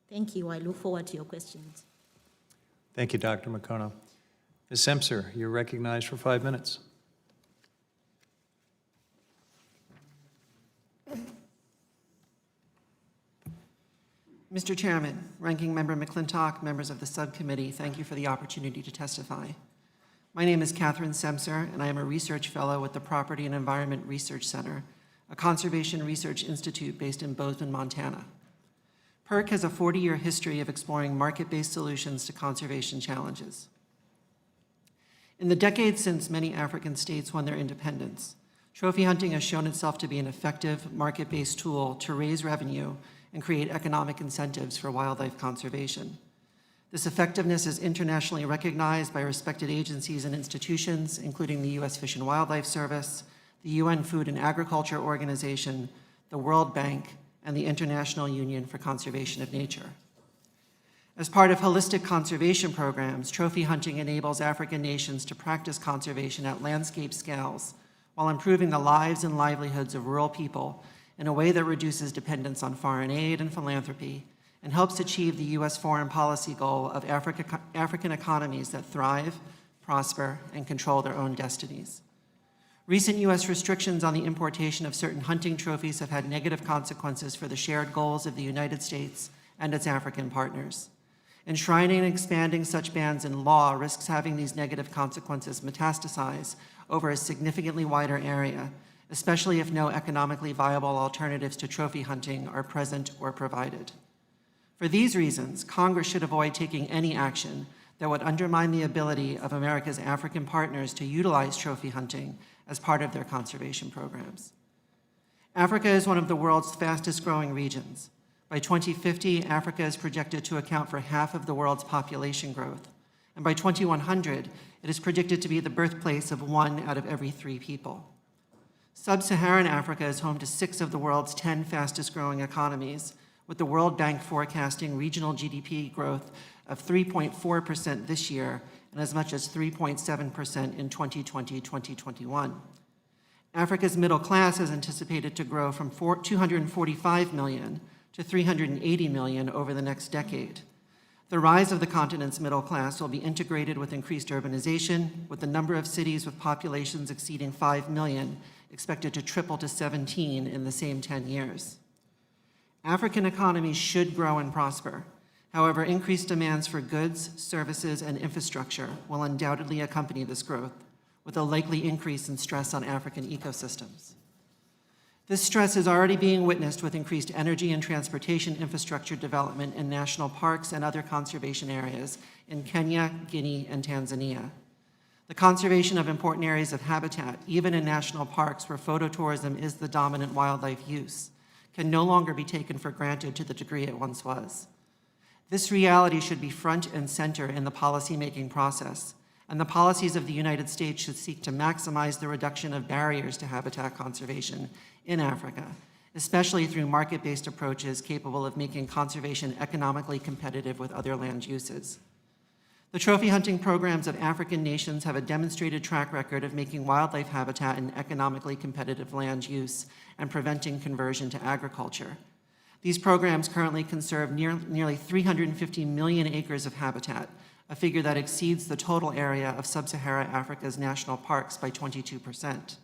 Thank you. I look forward to your questions. Thank you, Dr. Makono. Ms. Semser, you're recognized for 5 minutes. Mr. Chairman, Ranking Member McClintock, members of the subcommittee, thank you for the opportunity to testify. My name is Catherine Semser, and I am a research fellow at the Property and Environment Research Center, a conservation research institute based in Bozeman, Montana. PERC has a 40-year history of exploring market-based solutions to conservation challenges. In the decades since many African states won their independence, trophy hunting has shown itself to be an effective market-based tool to raise revenue and create economic incentives for wildlife conservation. This effectiveness is internationally recognized by respected agencies and institutions, including the U.S. Fish and Wildlife Service, the UN Food and Agriculture Organization, the World Bank, and the International Union for Conservation of Nature. As part of holistic conservation programs, trophy hunting enables African nations to practice conservation at landscape scales while improving the lives and livelihoods of rural people in a way that reduces dependence on foreign aid and philanthropy and helps achieve the U.S. foreign policy goal of African economies that thrive prosper, and control their own destinies. Recent U.S. restrictions on the importation of certain hunting trophies have had negative consequences for the shared goals of the United States and its African partners. Enshrining and expanding such bans in law risks having these negative consequences metastasize over a significantly wider area, especially if no economically viable alternatives to trophy hunting are present or provided. For these reasons, Congress should avoid taking any action that would undermine the ability of America's African partners to utilize trophy hunting as part of their conservation programs. Africa is one of the world's fastest growing regions. By 2050, Africa is projected to account for half of the world's population growth. And by 2100, it is predicted to be the birthplace of 1 out of every 3 people. Sub-Saharan Africa is home to 6 of the world's 10 fastest growing economies, with the World Bank forecasting regional GDP growth of 3.4% this year and as much as 3.7% in 2020-2021. Africa's middle class is anticipated to grow from 245 million to 380 million over the next decade. The rise of the continent's middle class will be integrated with increased urbanization, with the number of cities with populations exceeding 5 million expected to triple to 17 in the same 10 years. African economies should grow and prosper. However, increased demands for goods, services, and infrastructure will undoubtedly accompany this growth, with a likely increase in stress on African ecosystems. This stress is already being witnessed with increased energy and transportation infrastructure development in national parks and other conservation areas in Kenya, Guinea, and Tanzania. The conservation of important areas of habitat, even in national parks where phototourism is the dominant wildlife use, can no longer be taken for granted to the degree it once was. This reality should be front and center in the policymaking process, and the policies of the United States should seek to maximize the reduction of barriers to habitat conservation in Africa, especially through market-based approaches capable of making conservation economically competitive with other land uses. The trophy hunting programs of African nations have a demonstrated track record of making wildlife habitat an economically competitive land use and preventing conversion to agriculture. These programs currently conserve nearly 350 million acres of habitat, a figure that exceeds the total area of sub-Saharan Africa's national parks by 22%.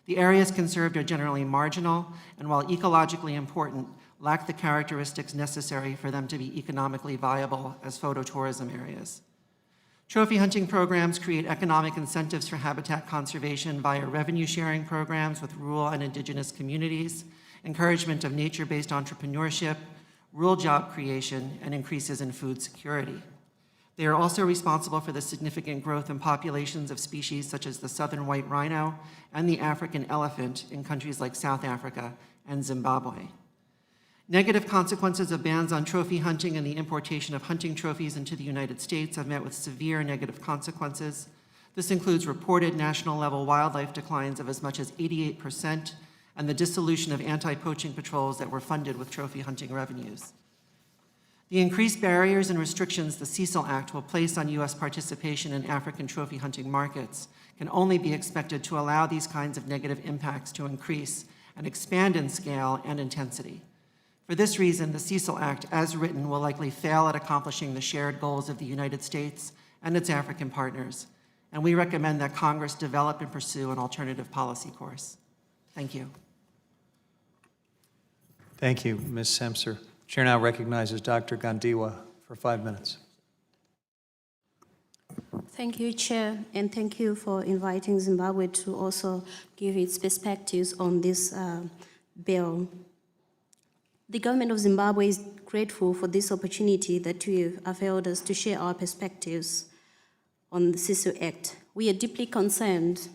The areas conserved are generally marginal, and while ecologically important, lack the characteristics necessary for them to be economically viable as phototourism areas. Trophy hunting programs create economic incentives for habitat conservation via revenue sharing programs with rural and indigenous communities, encouragement of nature-based entrepreneurship, rural job creation, and increases in food security. They are also responsible for the significant growth in populations of species such as the southern white rhino and the African elephant in countries like South Africa and Zimbabwe. Negative consequences of bans on trophy hunting and the importation of hunting trophies into the United States have met with severe negative consequences. This includes reported national-level wildlife declines of as much as 88% and the dissolution of anti-poaching patrols that were funded with trophy hunting revenues. The increased barriers and restrictions the Cecil Act will place on U.S. participation in African trophy hunting markets can only be expected to allow these kinds of negative impacts to increase and expand in scale and intensity. For this reason, the Cecil Act, as written, will likely fail at accomplishing the shared goals of the United States and its African partners, and we recommend that Congress develop and pursue an alternative policy course. Thank you. Thank you, Ms. Semser. Chair now recognizes Dr. Gandiwa for 5 minutes. Thank you, Chair, and thank you for inviting Zimbabwe to also give its perspectives on this bill. The government of Zimbabwe is grateful for this opportunity that you have availed us to share our perspectives on the Cecil Act. We are deeply concerned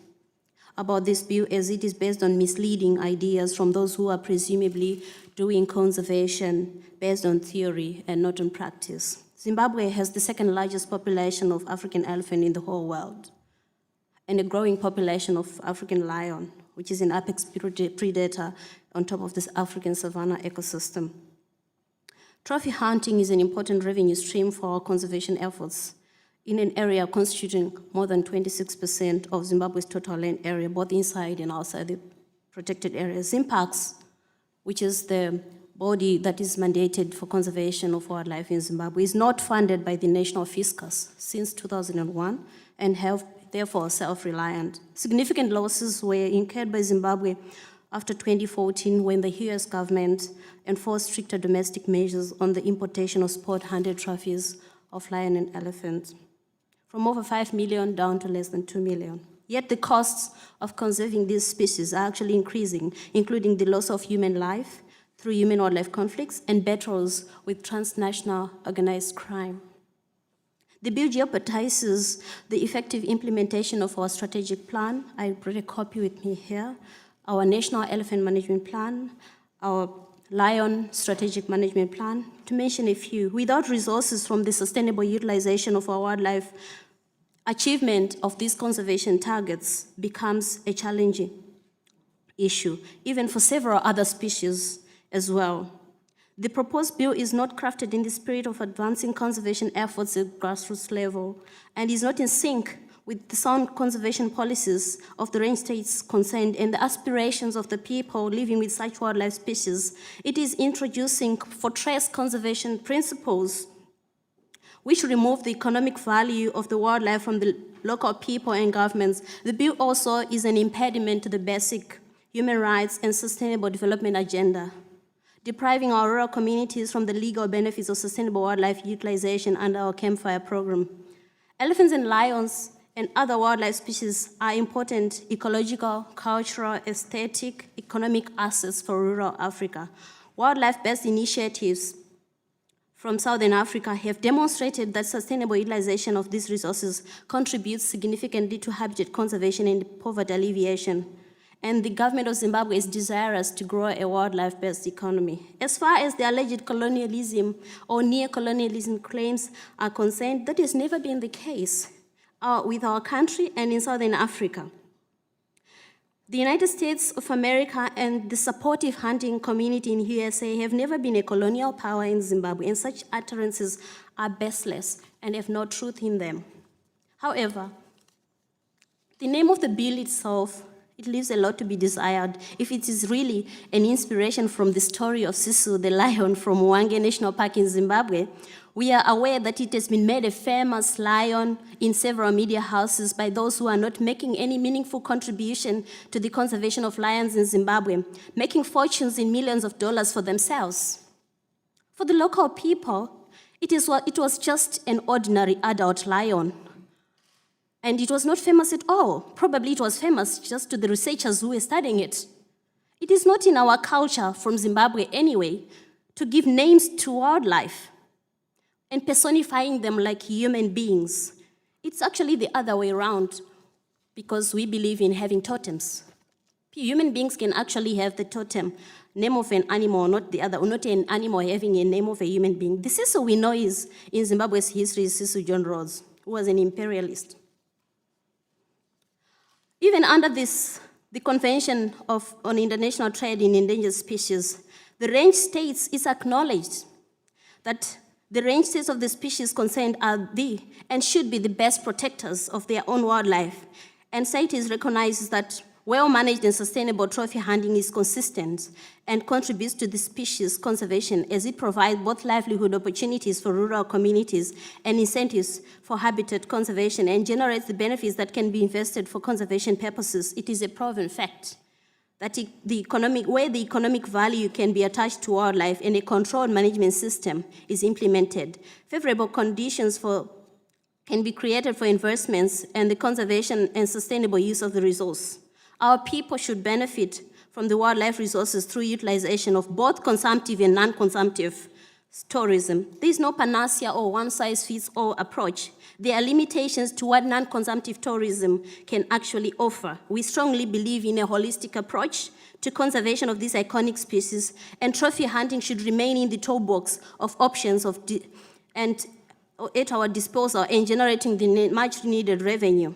about this bill as it is based on misleading ideas from those who are presumably doing conservation based on theory and not on practice. Zimbabwe has the second largest population of African elephant in the whole world and a growing population of African lion, which is an apex predator on top of this African savanna ecosystem. Trophy hunting is an important revenue stream for our conservation efforts in an area constituting more than 26% of Zimbabwe's total land area, both inside and outside the protected areas. Zimpax, which is the body that is mandated for conservation of wildlife in Zimbabwe, is not funded by the national fiscus since 2001 and have therefore self-reliant. Significant losses were incurred by Zimbabwe after 2014 when the US government enforced stricter domestic measures on the importation of sport-hunted trophies of lion and elephant, from over 5 million down to less than 2 million. Yet the costs of conserving these species are actually increasing, including the loss of human life through human-wildlife conflicts and battles with transnational organized crime. The bill jeopardizes the effective implementation of our strategic plan. I brought a copy with me here. Our National Elephant Management Plan, our Lion Strategic Management Plan, to mention a few. Without resources from the sustainable utilization of our wildlife, achievement of these conservation targets becomes a challenging issue, even for several other species as well. The proposed bill is not crafted in the spirit of advancing conservation efforts at grassroots level and is not in sync with the sound conservation policies of the range states concerned and the aspirations of the people living with such wildlife species. It is introducing fortress conservation principles which remove the economic value of the wildlife from the local people and governments. The bill also is an impediment to the basic human rights and sustainable development agenda, depriving our rural communities from the legal benefits of sustainable wildlife utilization under our Campfire program. Elephants and lions and other wildlife species are important ecological, cultural, aesthetic, economic assets for rural Africa. Wildlife-based initiatives from Southern Africa have demonstrated that sustainable utilization of these resources contributes significantly to habitat conservation and poverty alleviation. And the government of Zimbabwe is desirous to grow a wildlife-based economy. As far as the alleged colonialism or neo-colonialism claims are concerned, that has never been the case with our country and in Southern Africa. The United States of America and the supportive hunting community in USA have never been a colonial power in Zimbabwe, and such utterances are baseless and have no truth in them. However, the name of the bill itself, it leaves a lot to be desired. If it is really an inspiration from the story of Sisu the lion from Hwange National Park in Zimbabwe, we are aware that it has been made a famous lion in several media houses by those who are not making any meaningful contribution to the conservation of lions in Zimbabwe, making fortunes in millions of dollars for themselves. For the local people, it was just an ordinary adult lion. And it was not famous at all. Probably it was famous just to the researchers who were studying it. It is not in our culture from Zimbabwe anyway to give names to wildlife and personifying them like human beings. It's actually the other way around because we believe in having totems. Human beings can actually have the totem name of an animal, not the other, or not an animal having a name of a human being. The Sisu we know is in Zimbabwe's history is Sisu John Rhodes, who was an imperialist. Even under the Convention on International Trade in Endangered Species, the range states is acknowledged that the range states of the species concerned are the and should be the best protectors of their own wildlife. And CITES recognizes that well-managed and sustainable trophy hunting is consistent and contributes to the species conservation as it provides both livelihood opportunities for rural communities and incentives for habitat conservation and generates the benefits that can be invested for conservation purposes. It is a proven fact that where the economic value can be attached to wildlife and a controlled management system is implemented, favorable conditions can be created for investments and the conservation and sustainable use of the resource. Our people should benefit from the wildlife resources through utilization of both consumptive and non-consumptive tourism. There is no panacea or one-size-fits-all approach. There are limitations to what non-consumptive tourism can actually offer. We strongly believe in a holistic approach to conservation of these iconic species, and trophy hunting should remain in the toolbox of options and at our disposal and generating the much needed revenue,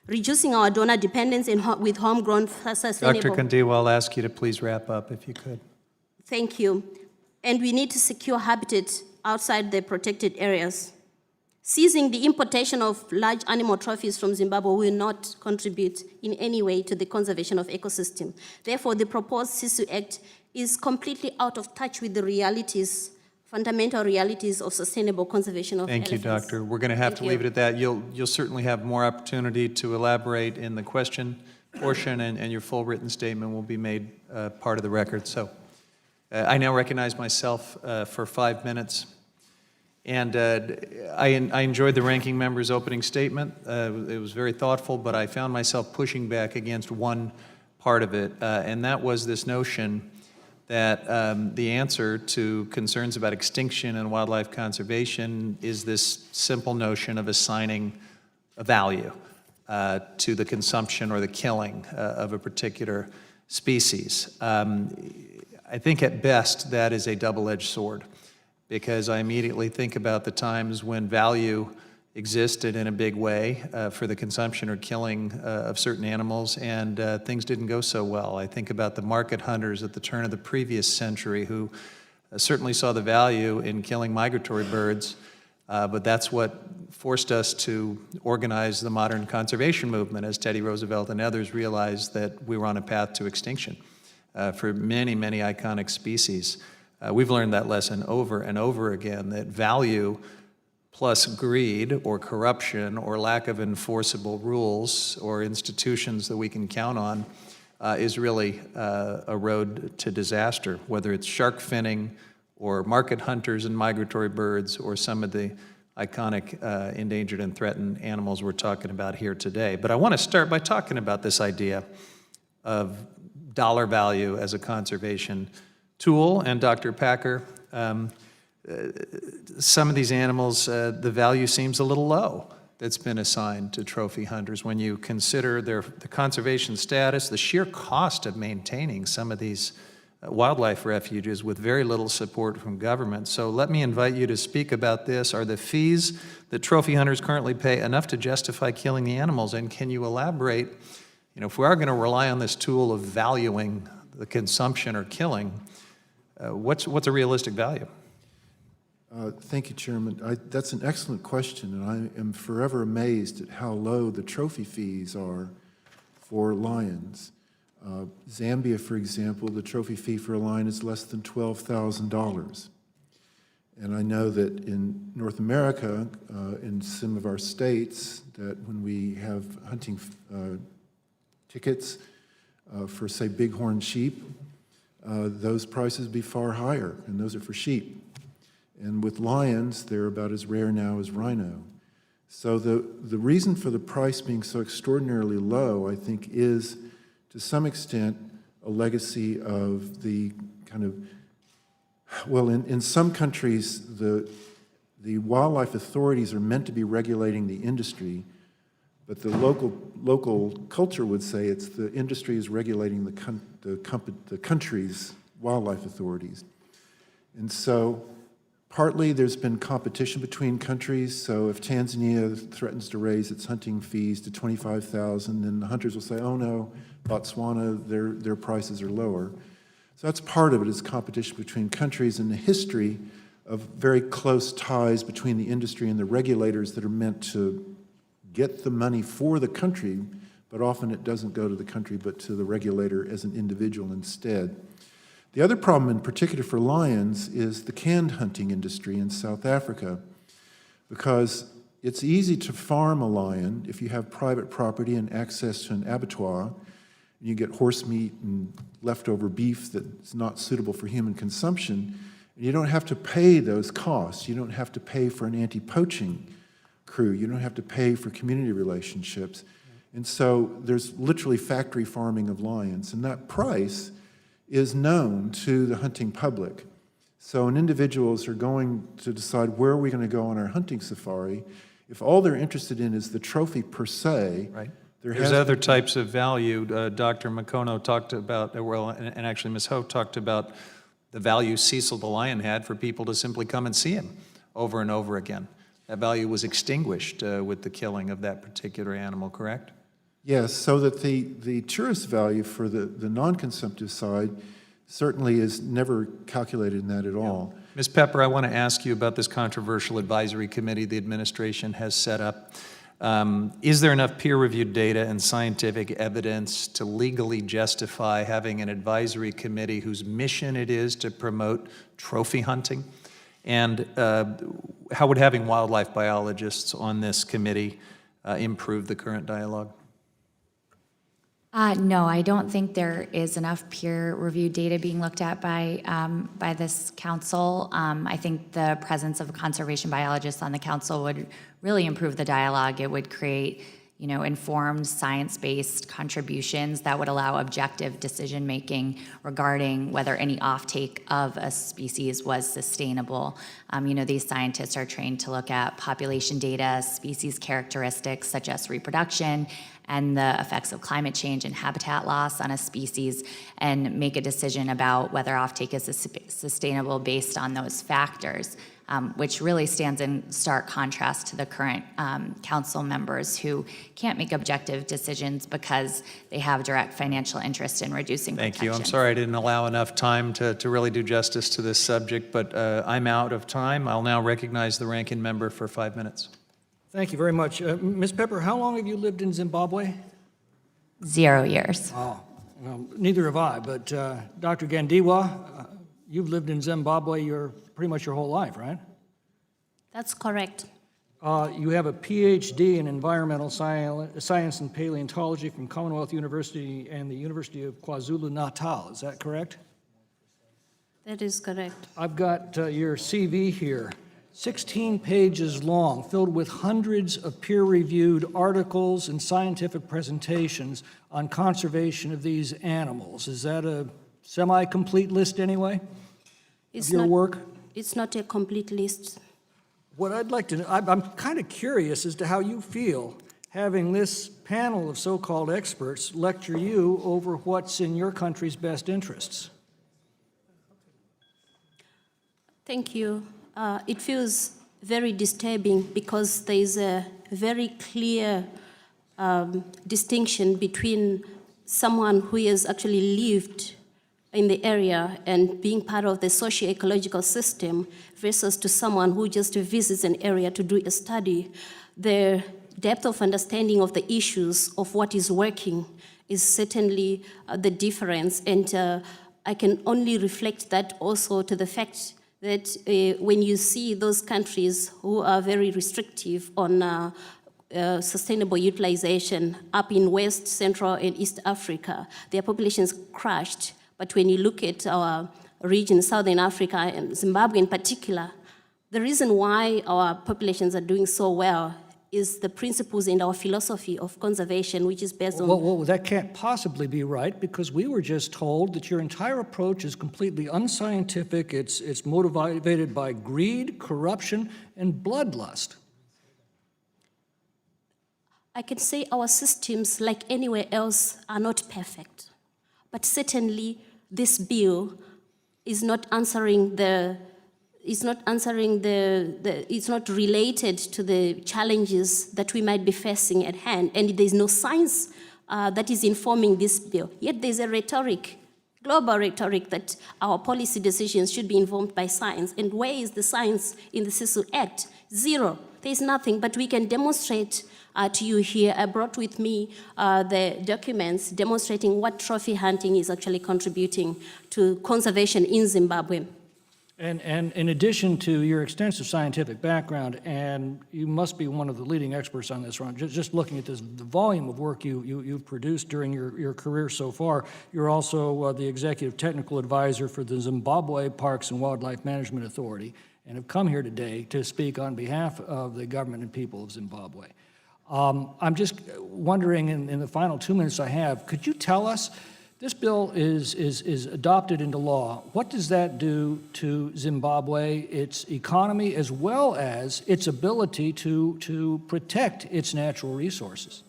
reducing our donor dependence with homegrown sustainable. Dr. Kandiwa, I'll ask you to please wrap up if you could. Thank you. And we need to secure habitat outside the protected areas. Seizing the importation of large animal trophies from Zimbabwe will not contribute in any way to the conservation of ecosystem. Therefore, the proposed Sisu Act is completely out of touch with the realities, fundamental realities of sustainable conservation of Thank you, elephants. Doctor. We're going to have Thank to you. leave it at that. You'll certainly have more opportunity to elaborate in the question portion, and your full written statement will be made part of the record. So I now recognize myself for 5 minutes. And I enjoyed the ranking member's opening statement. It was very thoughtful, but I found myself pushing back against one part of it, and that was this notion that the answer to concerns about extinction and wildlife conservation is this simple notion of assigning a value to the consumption or the killing of a particular species. I think at best that is a double-edged sword, because I immediately think about the times when value existed in a big way for the consumption or killing of certain animals, and things didn't go so well. I think about the market hunters at the turn of the previous century who certainly saw the value in killing migratory birds, but that's what forced us to organize the modern conservation movement as Teddy Roosevelt and others realized that we were on a path to extinction for many, many iconic species. We've learned that lesson over and over again, that value plus greed or corruption or lack of enforceable rules or institutions that we can count on is really a road to disaster, whether it's shark finning or market hunters and migratory birds or some of the iconic endangered and threatened animals we're talking about here today. But I want to start by talking about this idea of dollar value as a conservation tool. And Dr. Packer, some of these animals, the value seems a little low that's been assigned to trophy hunters when you consider the conservation status, the sheer cost of maintaining some of these wildlife refuges with very little support from government. So let me invite you to speak about this. Are the fees that trophy hunters currently pay enough to justify killing the animals? And can you elaborate, if we are going to rely on this tool of valuing the consumption or killing, what's a realistic value? Thank you, Chairman. That's an excellent question, and I am forever amazed at how low the trophy fees are for lions. Zambia, for example, the trophy fee for a lion is less than $12,000. And I know that in North America, in some of our states, that when we have hunting tickets for, say, bighorn sheep, those prices be far higher, and those are for sheep. And with lions, they're about as rare now as rhino. So the reason for the price being so extraordinarily low, I think, is to some extent a legacy of the kind of, well, in some countries, the wildlife authorities are meant to be regulating the industry, but the local culture would say it's the industry is regulating the country's wildlife authorities. And so partly there's been competition between countries. So if Tanzania threatens to raise its hunting fees to $25,000, then the hunters will say, oh no, Botswana, their prices are lower. So that's part of it, is competition between countries and the history of very close ties between the industry and the regulators that are meant to get the money for the country, but often it doesn't go to the country, but to the regulator as an individual instead. The other problem, in particular for lions, is the canned hunting industry in South Africa, because it's easy to farm a lion if you have private property and access to an abattoir. You get horse meat and leftover beef that's not suitable for human consumption, and you don't have to pay those costs. You don't have to pay for an anti-poaching crew. You don't have to pay for community relationships. And so there's literally factory farming of lions, and that price is known to the hunting public. So when individuals are going to decide where are we going to go on our hunting safari, if all they're interested in is the trophy per se, Right. there There's has other types of value. Dr. Makono talked about, and actually Ms. Ho talked about the value Cecil the lion had for people to simply come and see him over and over again. That value was extinguished with the killing of that particular animal, correct? Yes, so that the tourist value for the non-consumptive side certainly is never calculated in that at all. Ms. Pepper, I want to ask you about this controversial advisory committee the administration has set up. Is there enough peer-reviewed data and scientific evidence to legally justify having an advisory committee whose mission it is to promote trophy hunting? And how would having wildlife biologists on this committee improve the current dialogue? No, I don't think there is enough peer-reviewed data being looked at by this council. I think the presence of a conservation biologist on the council would really improve the dialogue. It would create, informed, science-based contributions that would allow objective decision-making regarding whether any offtake of a species was sustainable. These scientists are trained to look at population data, species characteristics such as reproduction, and the effects of climate change and habitat loss on a species, and make a decision about whether offtake is sustainable based on those factors, which really stands in stark contrast to the current council members who can't make objective decisions because they have direct financial interest in reducing Thank you. I'm protections. sorry I didn't allow enough time to really do justice to this subject, but I'm out of time. I'll now recognize the ranking member for 5 minutes. Thank you very much. Ms. Pepper, how long have you lived in Zimbabwe? 0 years. Oh, well, neither have I, but Dr. Gandiwa, you've lived in Zimbabwe pretty much your whole life, right? That's correct. You have a PhD in environmental science and paleontology from Commonwealth University and the University of KwaZulu-Natal. Is that correct? That is correct. I've got your CV here, 16 pages long, filled with hundreds of peer-reviewed articles and scientific presentations on conservation of these animals. Is that a semi-complete list anyway of your work? It's not a complete list. What I'd like to know, I'm kind of curious as to how you feel having this panel of so-called experts lecture you over what's in your country's best interests. Thank you. It feels very disturbing because there is a very clear distinction between someone who has actually lived in the area and being part of the socio-ecological system versus to someone who just visits an area to do a study. The depth of understanding of the issues of what is working is certainly the difference, and I can only reflect that also to the fact that when you see those countries who are very restrictive on sustainable utilization up in West, Central, and East Africa, their populations crashed. But when you look at our region, Southern Africa and Zimbabwe in particular, the reason why our populations are doing so well is the principles in our philosophy of conservation, which is based on... Well, that can't possibly be right, because we were just told that your entire approach is completely unscientific, it's motivated by greed, corruption, and bloodlust. I can say our systems, like anywhere else, are not perfect. But certainly, this bill is not answering it's not related to the challenges that we might be facing at hand, and there's no science that is informing this bill. Yet there's a rhetoric, global rhetoric, that our policy decisions should be informed by science. And where is the science in the CISU Act? Zero. There's nothing, but we can demonstrate to you here. I brought with me the documents demonstrating what trophy hunting is actually contributing to conservation in Zimbabwe. And in addition to your extensive scientific background, and you must be one of the leading experts on this, Ron, just looking at this, the volume of work you've produced during your career so far, you're also the executive technical advisor for the Zimbabwe Parks and Wildlife Management Authority, and have come here today to speak on behalf of the government and people of Zimbabwe. I'm just wondering, in the final 2 minutes I have, could you tell us, this bill is adopted into law. What does that do to Zimbabwe, its economy, as well as its ability to protect its natural resources?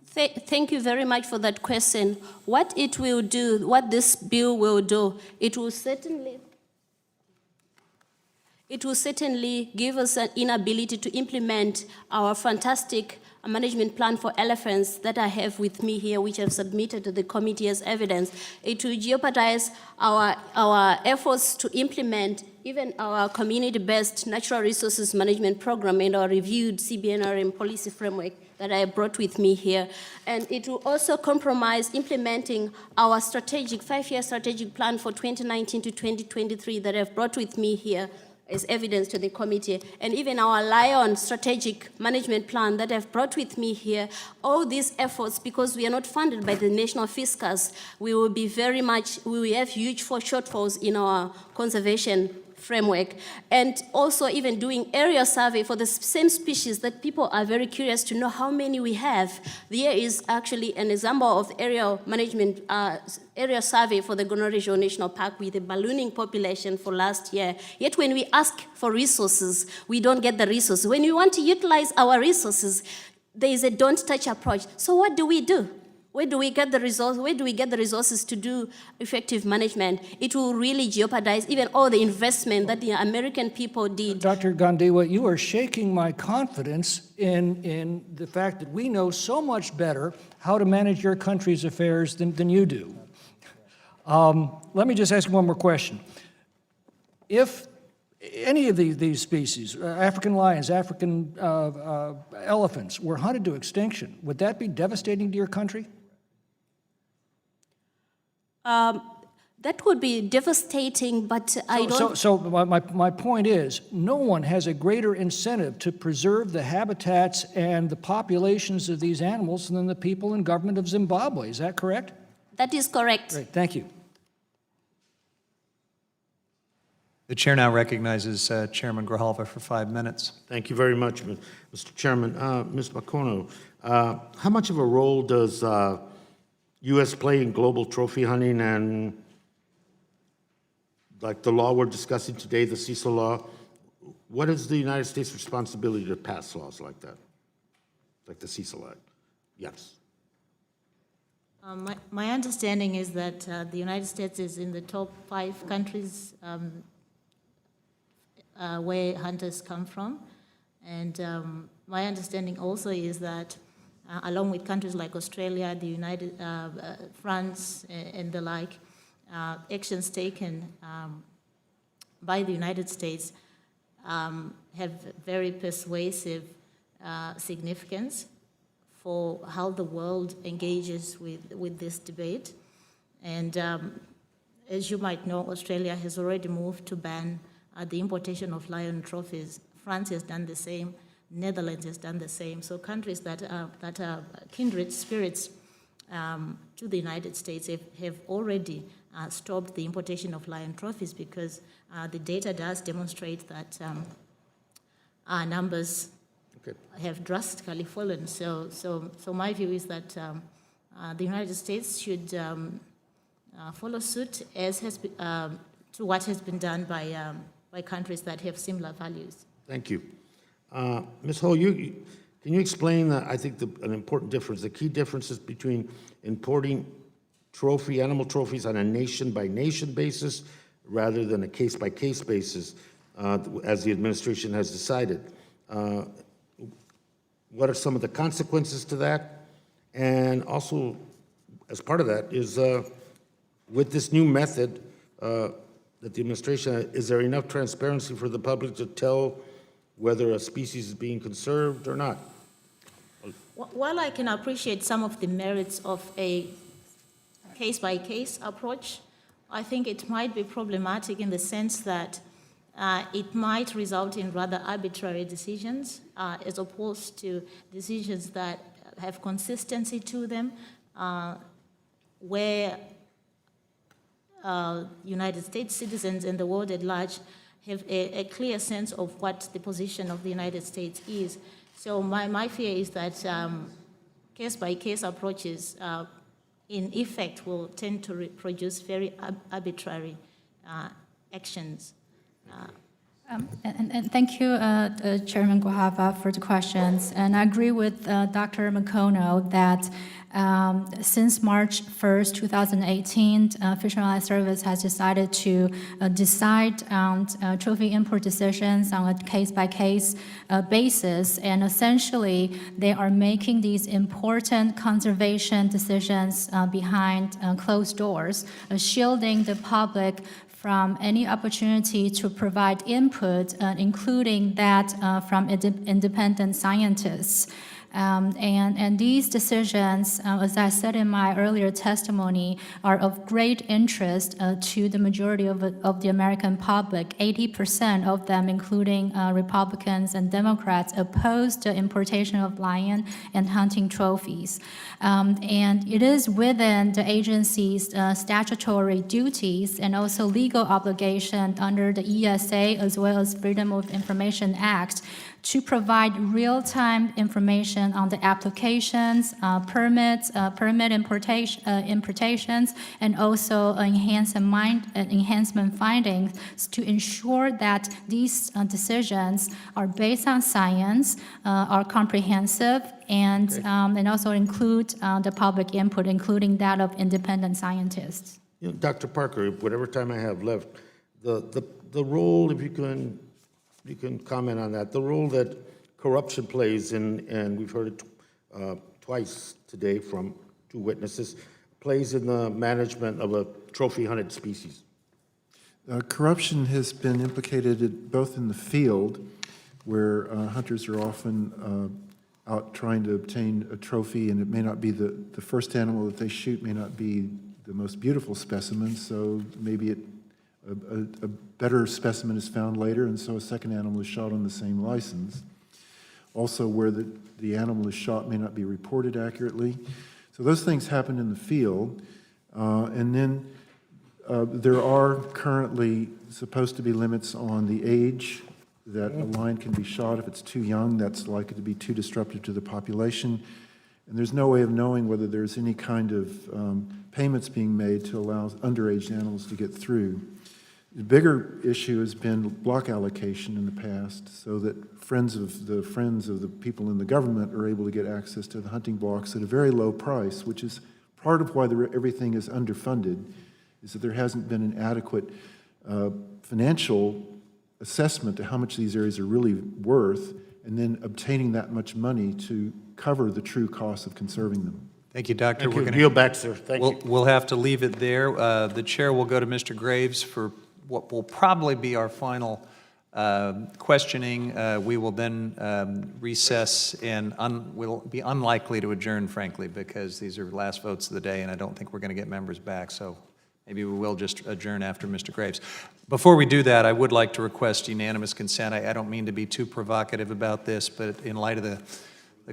Thank you very much for that question. What it will do, what this bill will do, it will certainly give us an inability to implement our fantastic management plan for elephants that I have with me here, which I've submitted to the committee as evidence, it will jeopardize our efforts to implement even our community-based natural resources management program and our reviewed CBNRM policy framework that I brought with me here. And it will also compromise implementing our five-year strategic plan for 2019 to 2023 that I've brought with me here as evidence to the committee, and even our Lion strategic management plan that I've brought with me here. All these efforts, because we are not funded by the national fiscus, we will have huge shortfalls in our conservation framework, and also even doing area survey for the same species that people are very curious to know how many we have. There is actually an example of area management, area survey for the Gono Regional National Park with a ballooning population for last year. Yet when we ask for resources, we don't get the resources. When we want to utilize our resources, there is a don't touch approach. So what do we do? Where do we get the resources to do effective management? It will really jeopardize even all the investment that the American people did. Dr. Gandiwa, you are shaking my confidence in the fact that we know so much better how to manage your country's affairs than you do. Let me just ask one more question. If any of these species, African lions, African elephants, were hunted to extinction, would that be devastating to your country? That would be devastating, but I don't... So my point is, no one has a greater incentive to preserve the habitats and the populations of these animals than the people and government of Zimbabwe. Is that correct? That is correct. Great, thank you. The chair now recognizes Chairman Grijalva for 5 minutes. Thank you very much, Mr. Chairman. Ms. Makono, how much of a role does U.S. play in global trophy hunting and like the law we're discussing today, the CISA law? What is the United States' responsibility to pass laws like that, like the CISA law? Yes. My understanding is that the United States is in the top 5 countries where hunters come from. And my understanding also is that along with countries like Australia, France, and the like, actions taken by the United States have very persuasive significance for how the world engages with this debate. And as you might know, Australia has already moved to ban the importation of lion trophies. France has done the same. Netherlands has done the same. So countries that are kindred spirits to the United States have already stopped the importation of lion trophies because the data does demonstrate that our numbers have drastically fallen. So my view is that the United States should follow suit as has been, to what has been done by countries that have similar values. Thank you. Ms. Ho, can you explain, I think, an important difference, the key differences between importing animal trophies on a nation-by-nation basis rather than a case-by-case basis, as the administration has decided? What are some of the consequences to that? And also, as part of that, is with this new method that the administration, is there enough transparency for the public to tell whether a species is being conserved or not? While I can appreciate some of the merits of a case-by-case approach, I think it might be problematic in the sense that it might result in rather arbitrary decisions as opposed to decisions that have consistency to them, where United States citizens and the world at large have a clear sense of what the position of the United States is. So my fear is that case-by-case approaches, in effect, will tend to produce very arbitrary actions. And thank you, Chairman Guajava, for the questions. And I agree with Dr. McConnell that since March 1st, 2018, Fish and Wildlife Service has decided to decide on trophy import decisions on a case-by-case basis. And essentially, they are making these important conservation decisions behind closed doors, shielding the public from any opportunity to provide input, including that from independent scientists. And these decisions, as I said in my earlier testimony, are of great interest to the majority of the American public. 80% of them, including Republicans and Democrats, oppose the importation of lion and hunting trophies. And it is within the agency's statutory duties and also legal obligation under the ESA as well as Freedom of Information Act to provide real-time information on the applications, permits, permit importations, and also enhancement findings to ensure that these decisions are based on science, are comprehensive, and also include the public input, including that of independent scientists. You know, Dr. Parker, whatever time I have left, the role, if you can comment on that, the role that corruption plays in, and we've heard it twice today from two witnesses, plays in the management of a trophy hunted species. Corruption has been implicated both in the field, where hunters are often out trying to obtain a trophy, and it may not be the first animal that they shoot may not be the most beautiful specimen, so maybe a better specimen is found later, and so a second animal is shot on the same license. Also, where the animal is shot may not be reported accurately. So those things happen in the field. And then there are currently supposed to be limits on the age that a lion can be shot. If it's too young, that's likely to be too disruptive to the population. And there's no way of knowing whether there's any kind of payments being made to allow underage animals to get through. The bigger issue has been block allocation in the past, so that friends of the people in the government are able to get access to the hunting blocks at a very low price, which is part of why everything is underfunded, is that there hasn't been an adequate financial assessment to how much these areas are really worth, and then obtaining that much money to cover the true cost of conserving them. Thank you, Doctor. Thank you. Yield back, sir. Thank you. We'll have to leave it there. The chair will go to Mr. Graves for what will probably be our final questioning. We will then recess and we'll be unlikely to adjourn, frankly, because these are last votes of the day, and I don't think we're going to get members back, so maybe we will just adjourn after Mr. Graves. Before we do that, I would like to request unanimous consent. I don't mean to be too provocative about this, but in light of the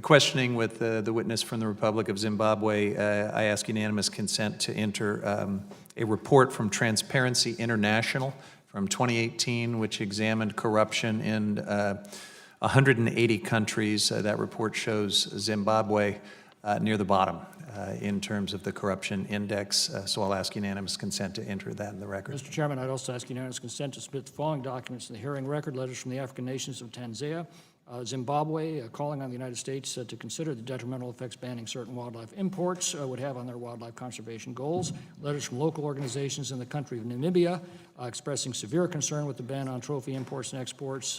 questioning with the witness from the Republic of Zimbabwe, I ask unanimous consent to enter a report from Transparency International from 2018, which examined corruption in 180 countries. That report shows Zimbabwe near the bottom in terms of the corruption index. So I'll ask unanimous consent to enter that in the record. Mr. Chairman, I'd also ask unanimous consent to submit the following documents in the hearing record: letters from the African nations of Tanzania, Zimbabwe, calling on the United States to consider the detrimental effects banning certain wildlife imports would have on their wildlife conservation goals. Letters from local organizations in the country of Namibia expressing severe concern with the ban on trophy imports and exports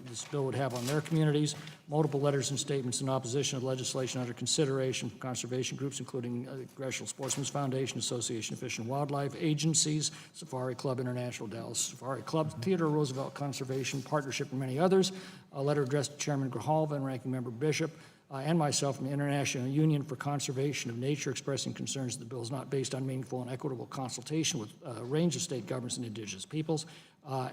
this bill would have on their communities. Multiple letters and statements in opposition of legislation under consideration from conservation groups, including the Congressional Sportsmen's Foundation, Association of Fish and Wildlife, agencies, Safari Club International, Dallas Safari Club, Theodore Roosevelt Conservation Partnership, and many others. A letter addressed to Chairman Grijalva and Ranking Member Bishop and myself from the International Union for Conservation of Nature, expressing concerns that the bill is not based on meaningful and equitable consultation with a range of state governments and indigenous peoples,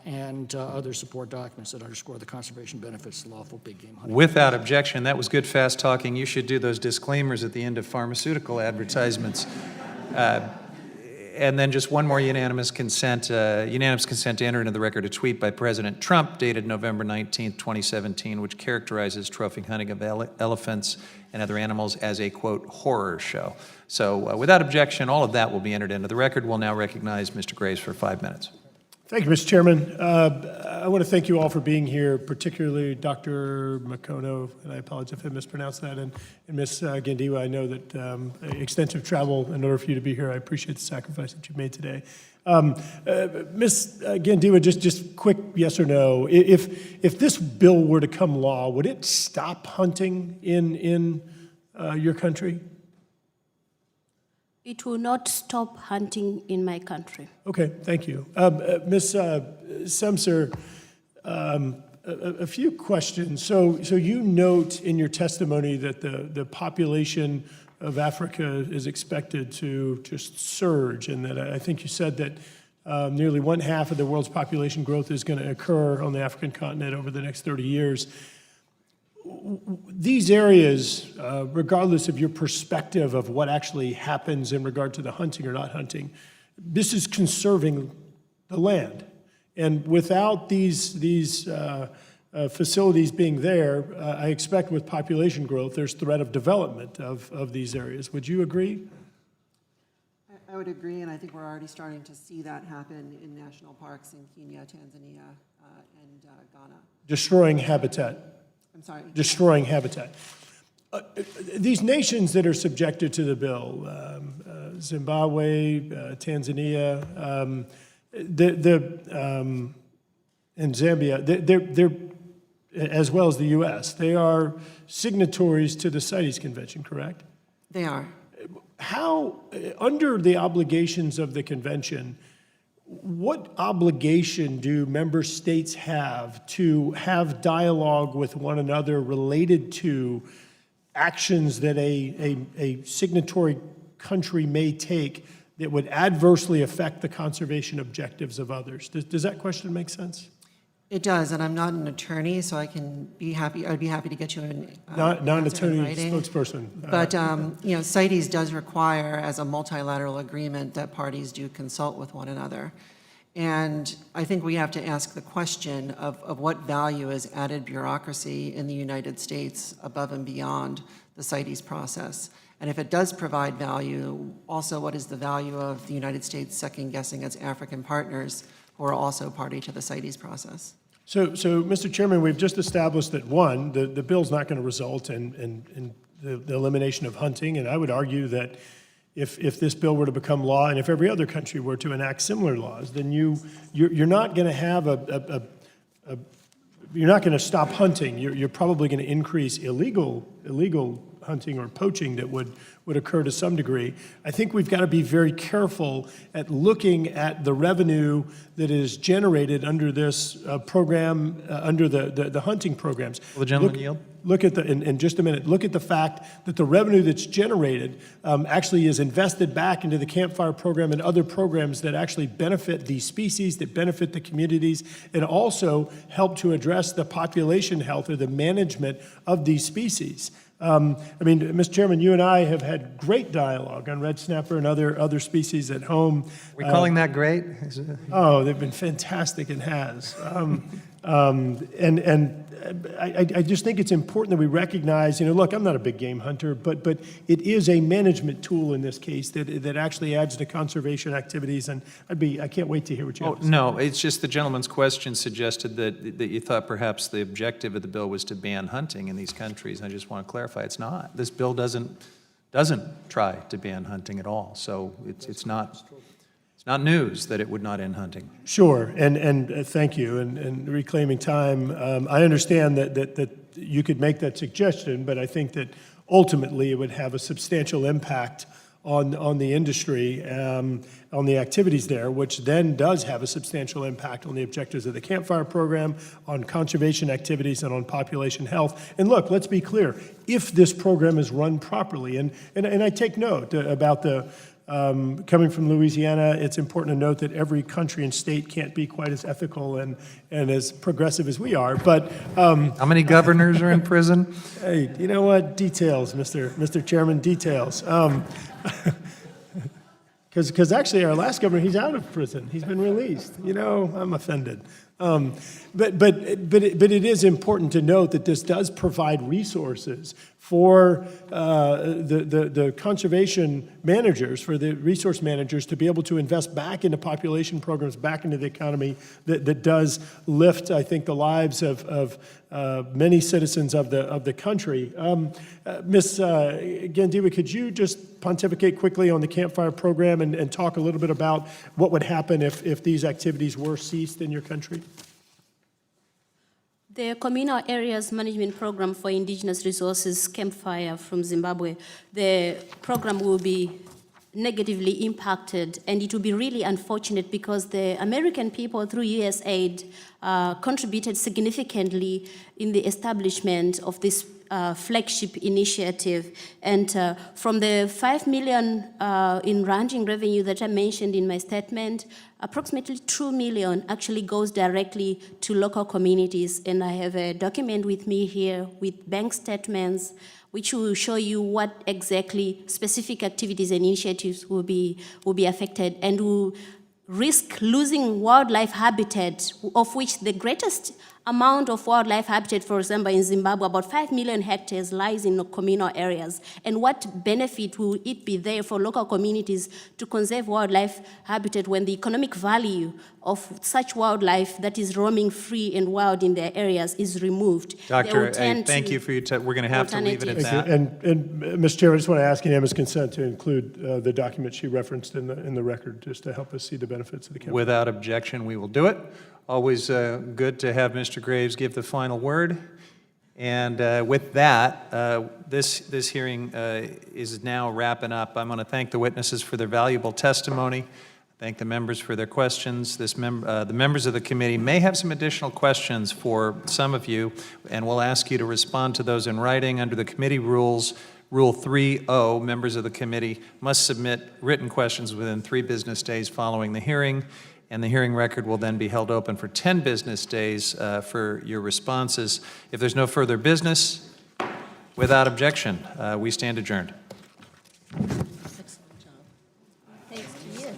and other support documents that underscore the conservation benefits of lawful big game hunting. Without objection. That was good, fast talking. You should do those disclaimers at the end of pharmaceutical advertisements. And then just one more unanimous consent to enter into the record a tweet by President Trump dated November 19th, 2017, which characterizes trophy hunting of elephants and other animals as a, quote, horror show. So without objection, all of that will be entered into the record. We'll now recognize Mr. Graves for 5 minutes. Thank you, Mr. Chairman. I want to thank you all for being here, particularly Dr. Makono, and I apologize if I mispronounced that, and Ms. Gandiwa. I know that extensive travel in order for you to be here. I appreciate the sacrifice that you made today. Ms. Gandiwa, just quick yes or no. If this bill were to come law, would it stop hunting in your country? It will not stop hunting in my country. Okay, thank you. Ms. Semser, a few questions. So you note in your testimony that the population of Africa is expected to just surge, and that I think you said that nearly 1/2 of the world's population growth is going to occur on the African continent over the next 30 years. These areas, regardless of your perspective of what actually happens in regard to the hunting or not hunting, this is conserving the land. And without these facilities being there, I expect with population growth, there's threat of development of these areas. Would you agree? I would agree, and I think we're already starting to see that happen in national parks in Kenya, Tanzania, and Ghana. Destroying habitat. I'm sorry. Destroying habitat. These nations that are subjected to the bill, Zimbabwe, Tanzania, and Zambia, they're as well as the U.S., they are signatories to the CITES Convention, correct? They are. How, under the obligations of the convention, what obligation do member states have to have dialogue with one another related to actions that a signatory country may take that would adversely affect the conservation objectives of others? Does that question make sense? It does, and I'm not an attorney, so I'd be happy to get you an Not an answer in attorney writing. spokesperson. But CITES does require, as a multilateral agreement, that parties do consult with one another. And I think we have to ask the question of what value is added bureaucracy in the United States above and beyond the CITES process. And if it does provide value, also what is the value of the United States second-guessing its African partners who are also party to the CITES process? So, Mr. Chairman, we've just established that, one, the bill's not going to result in the elimination of hunting, and I would argue that if this bill were to become law, and if every other country were to enact similar laws, then you're not going to have you're not going to stop hunting. You're probably going to increase illegal hunting or poaching that would occur to some degree. I think we've got to be very careful at looking at the revenue that is generated under this program, under the hunting programs. Will the gentleman yield? Look at in just a minute, look at the fact that the revenue that's generated actually is invested back into the Campfire program and other programs that actually benefit these species, that benefit the communities, and also help to address the population health or the management of these species. I mean, Mr. Chairman, you and I have had great dialogue on red snapper and other species at home. Are we calling that great? Oh, they've been fantastic and has. I just think it's important that we recognize, look, I'm not a big game hunter, but it is a management tool in this case that actually adds to conservation activities, and I can't wait to hear what you have to say. No, it's just the gentleman's question suggested that you thought perhaps the objective of the bill was to ban hunting in these countries. I just want to clarify, it's not. This bill doesn't try to ban hunting at all, so it's not news that it would not end hunting. Sure, and thank you, and reclaiming time. I understand that you could make that suggestion, but I think that ultimately it would have a substantial impact on the industry, on the activities there, which then does have a substantial impact on the objectives of the Campfire program, on conservation activities, and on population health. And look, let's be clear, if this program is run properly, and I take note about the coming from Louisiana, it's important to note that every country and state can't be quite as ethical and as progressive as we are. But how many governors are in prison? Hey, you know what? Details, Mr. Chairman, details. Because actually, our last governor, he's out of prison. He's been released. I'm offended. But it is important to note that this does provide resources for the conservation managers, for the resource managers to be able to invest back into population programs, back into the economy that does lift, I think, the lives of many citizens of the country. Ms. Gandiwa, could you just pontificate quickly on the Campfire program and talk a little bit about what would happen if these activities were ceased in your country? The Communal Areas Management Program for Indigenous Resources, Campfire from Zimbabwe, the program will be negatively impacted, and it will be really unfortunate because the American people, through USAID, contributed significantly in the establishment of this flagship initiative. And from the 5 million in ranching revenue that I mentioned in my statement, approximately 2 million actually goes directly to local communities. And I have a document with me here with bank statements, which will show you what exactly specific activities and initiatives will be affected, and will risk losing wildlife habitat, of which the greatest amount of wildlife habitat, for example, in Zimbabwe, about 5 million hectares lies in communal areas. And what benefit will it be there for local communities to conserve wildlife habitat when the economic value of such wildlife that is roaming free and wild in their areas is removed? Doctor, thank you for your time. We're going to have to leave it at that. And Ms. Chair, I just want to ask unanimous consent to include the document she referenced in the record, just to help us see the benefits of the campaign. Without objection, we will do it. Always good to have Mr. Graves give the final word. And with that, this hearing is now wrapping up. I'm going to thank the witnesses for their valuable testimony. Thank the members for their questions. The members of the committee may have some additional questions for some of you, and we'll ask you to respond to those in writing under the committee rules. Rule 3.0, members of the committee must submit written questions within 3 business days following the hearing, and the hearing record will then be held open for 10 business days for your responses. If there's no further business, without objection, we stand adjourned. Thanks to you.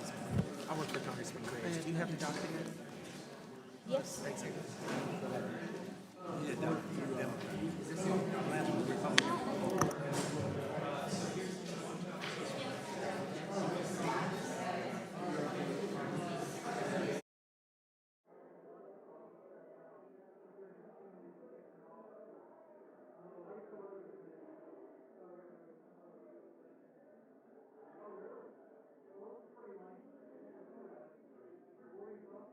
I'll work for Congressman Graves. Do you have the document? Yes. Thanks.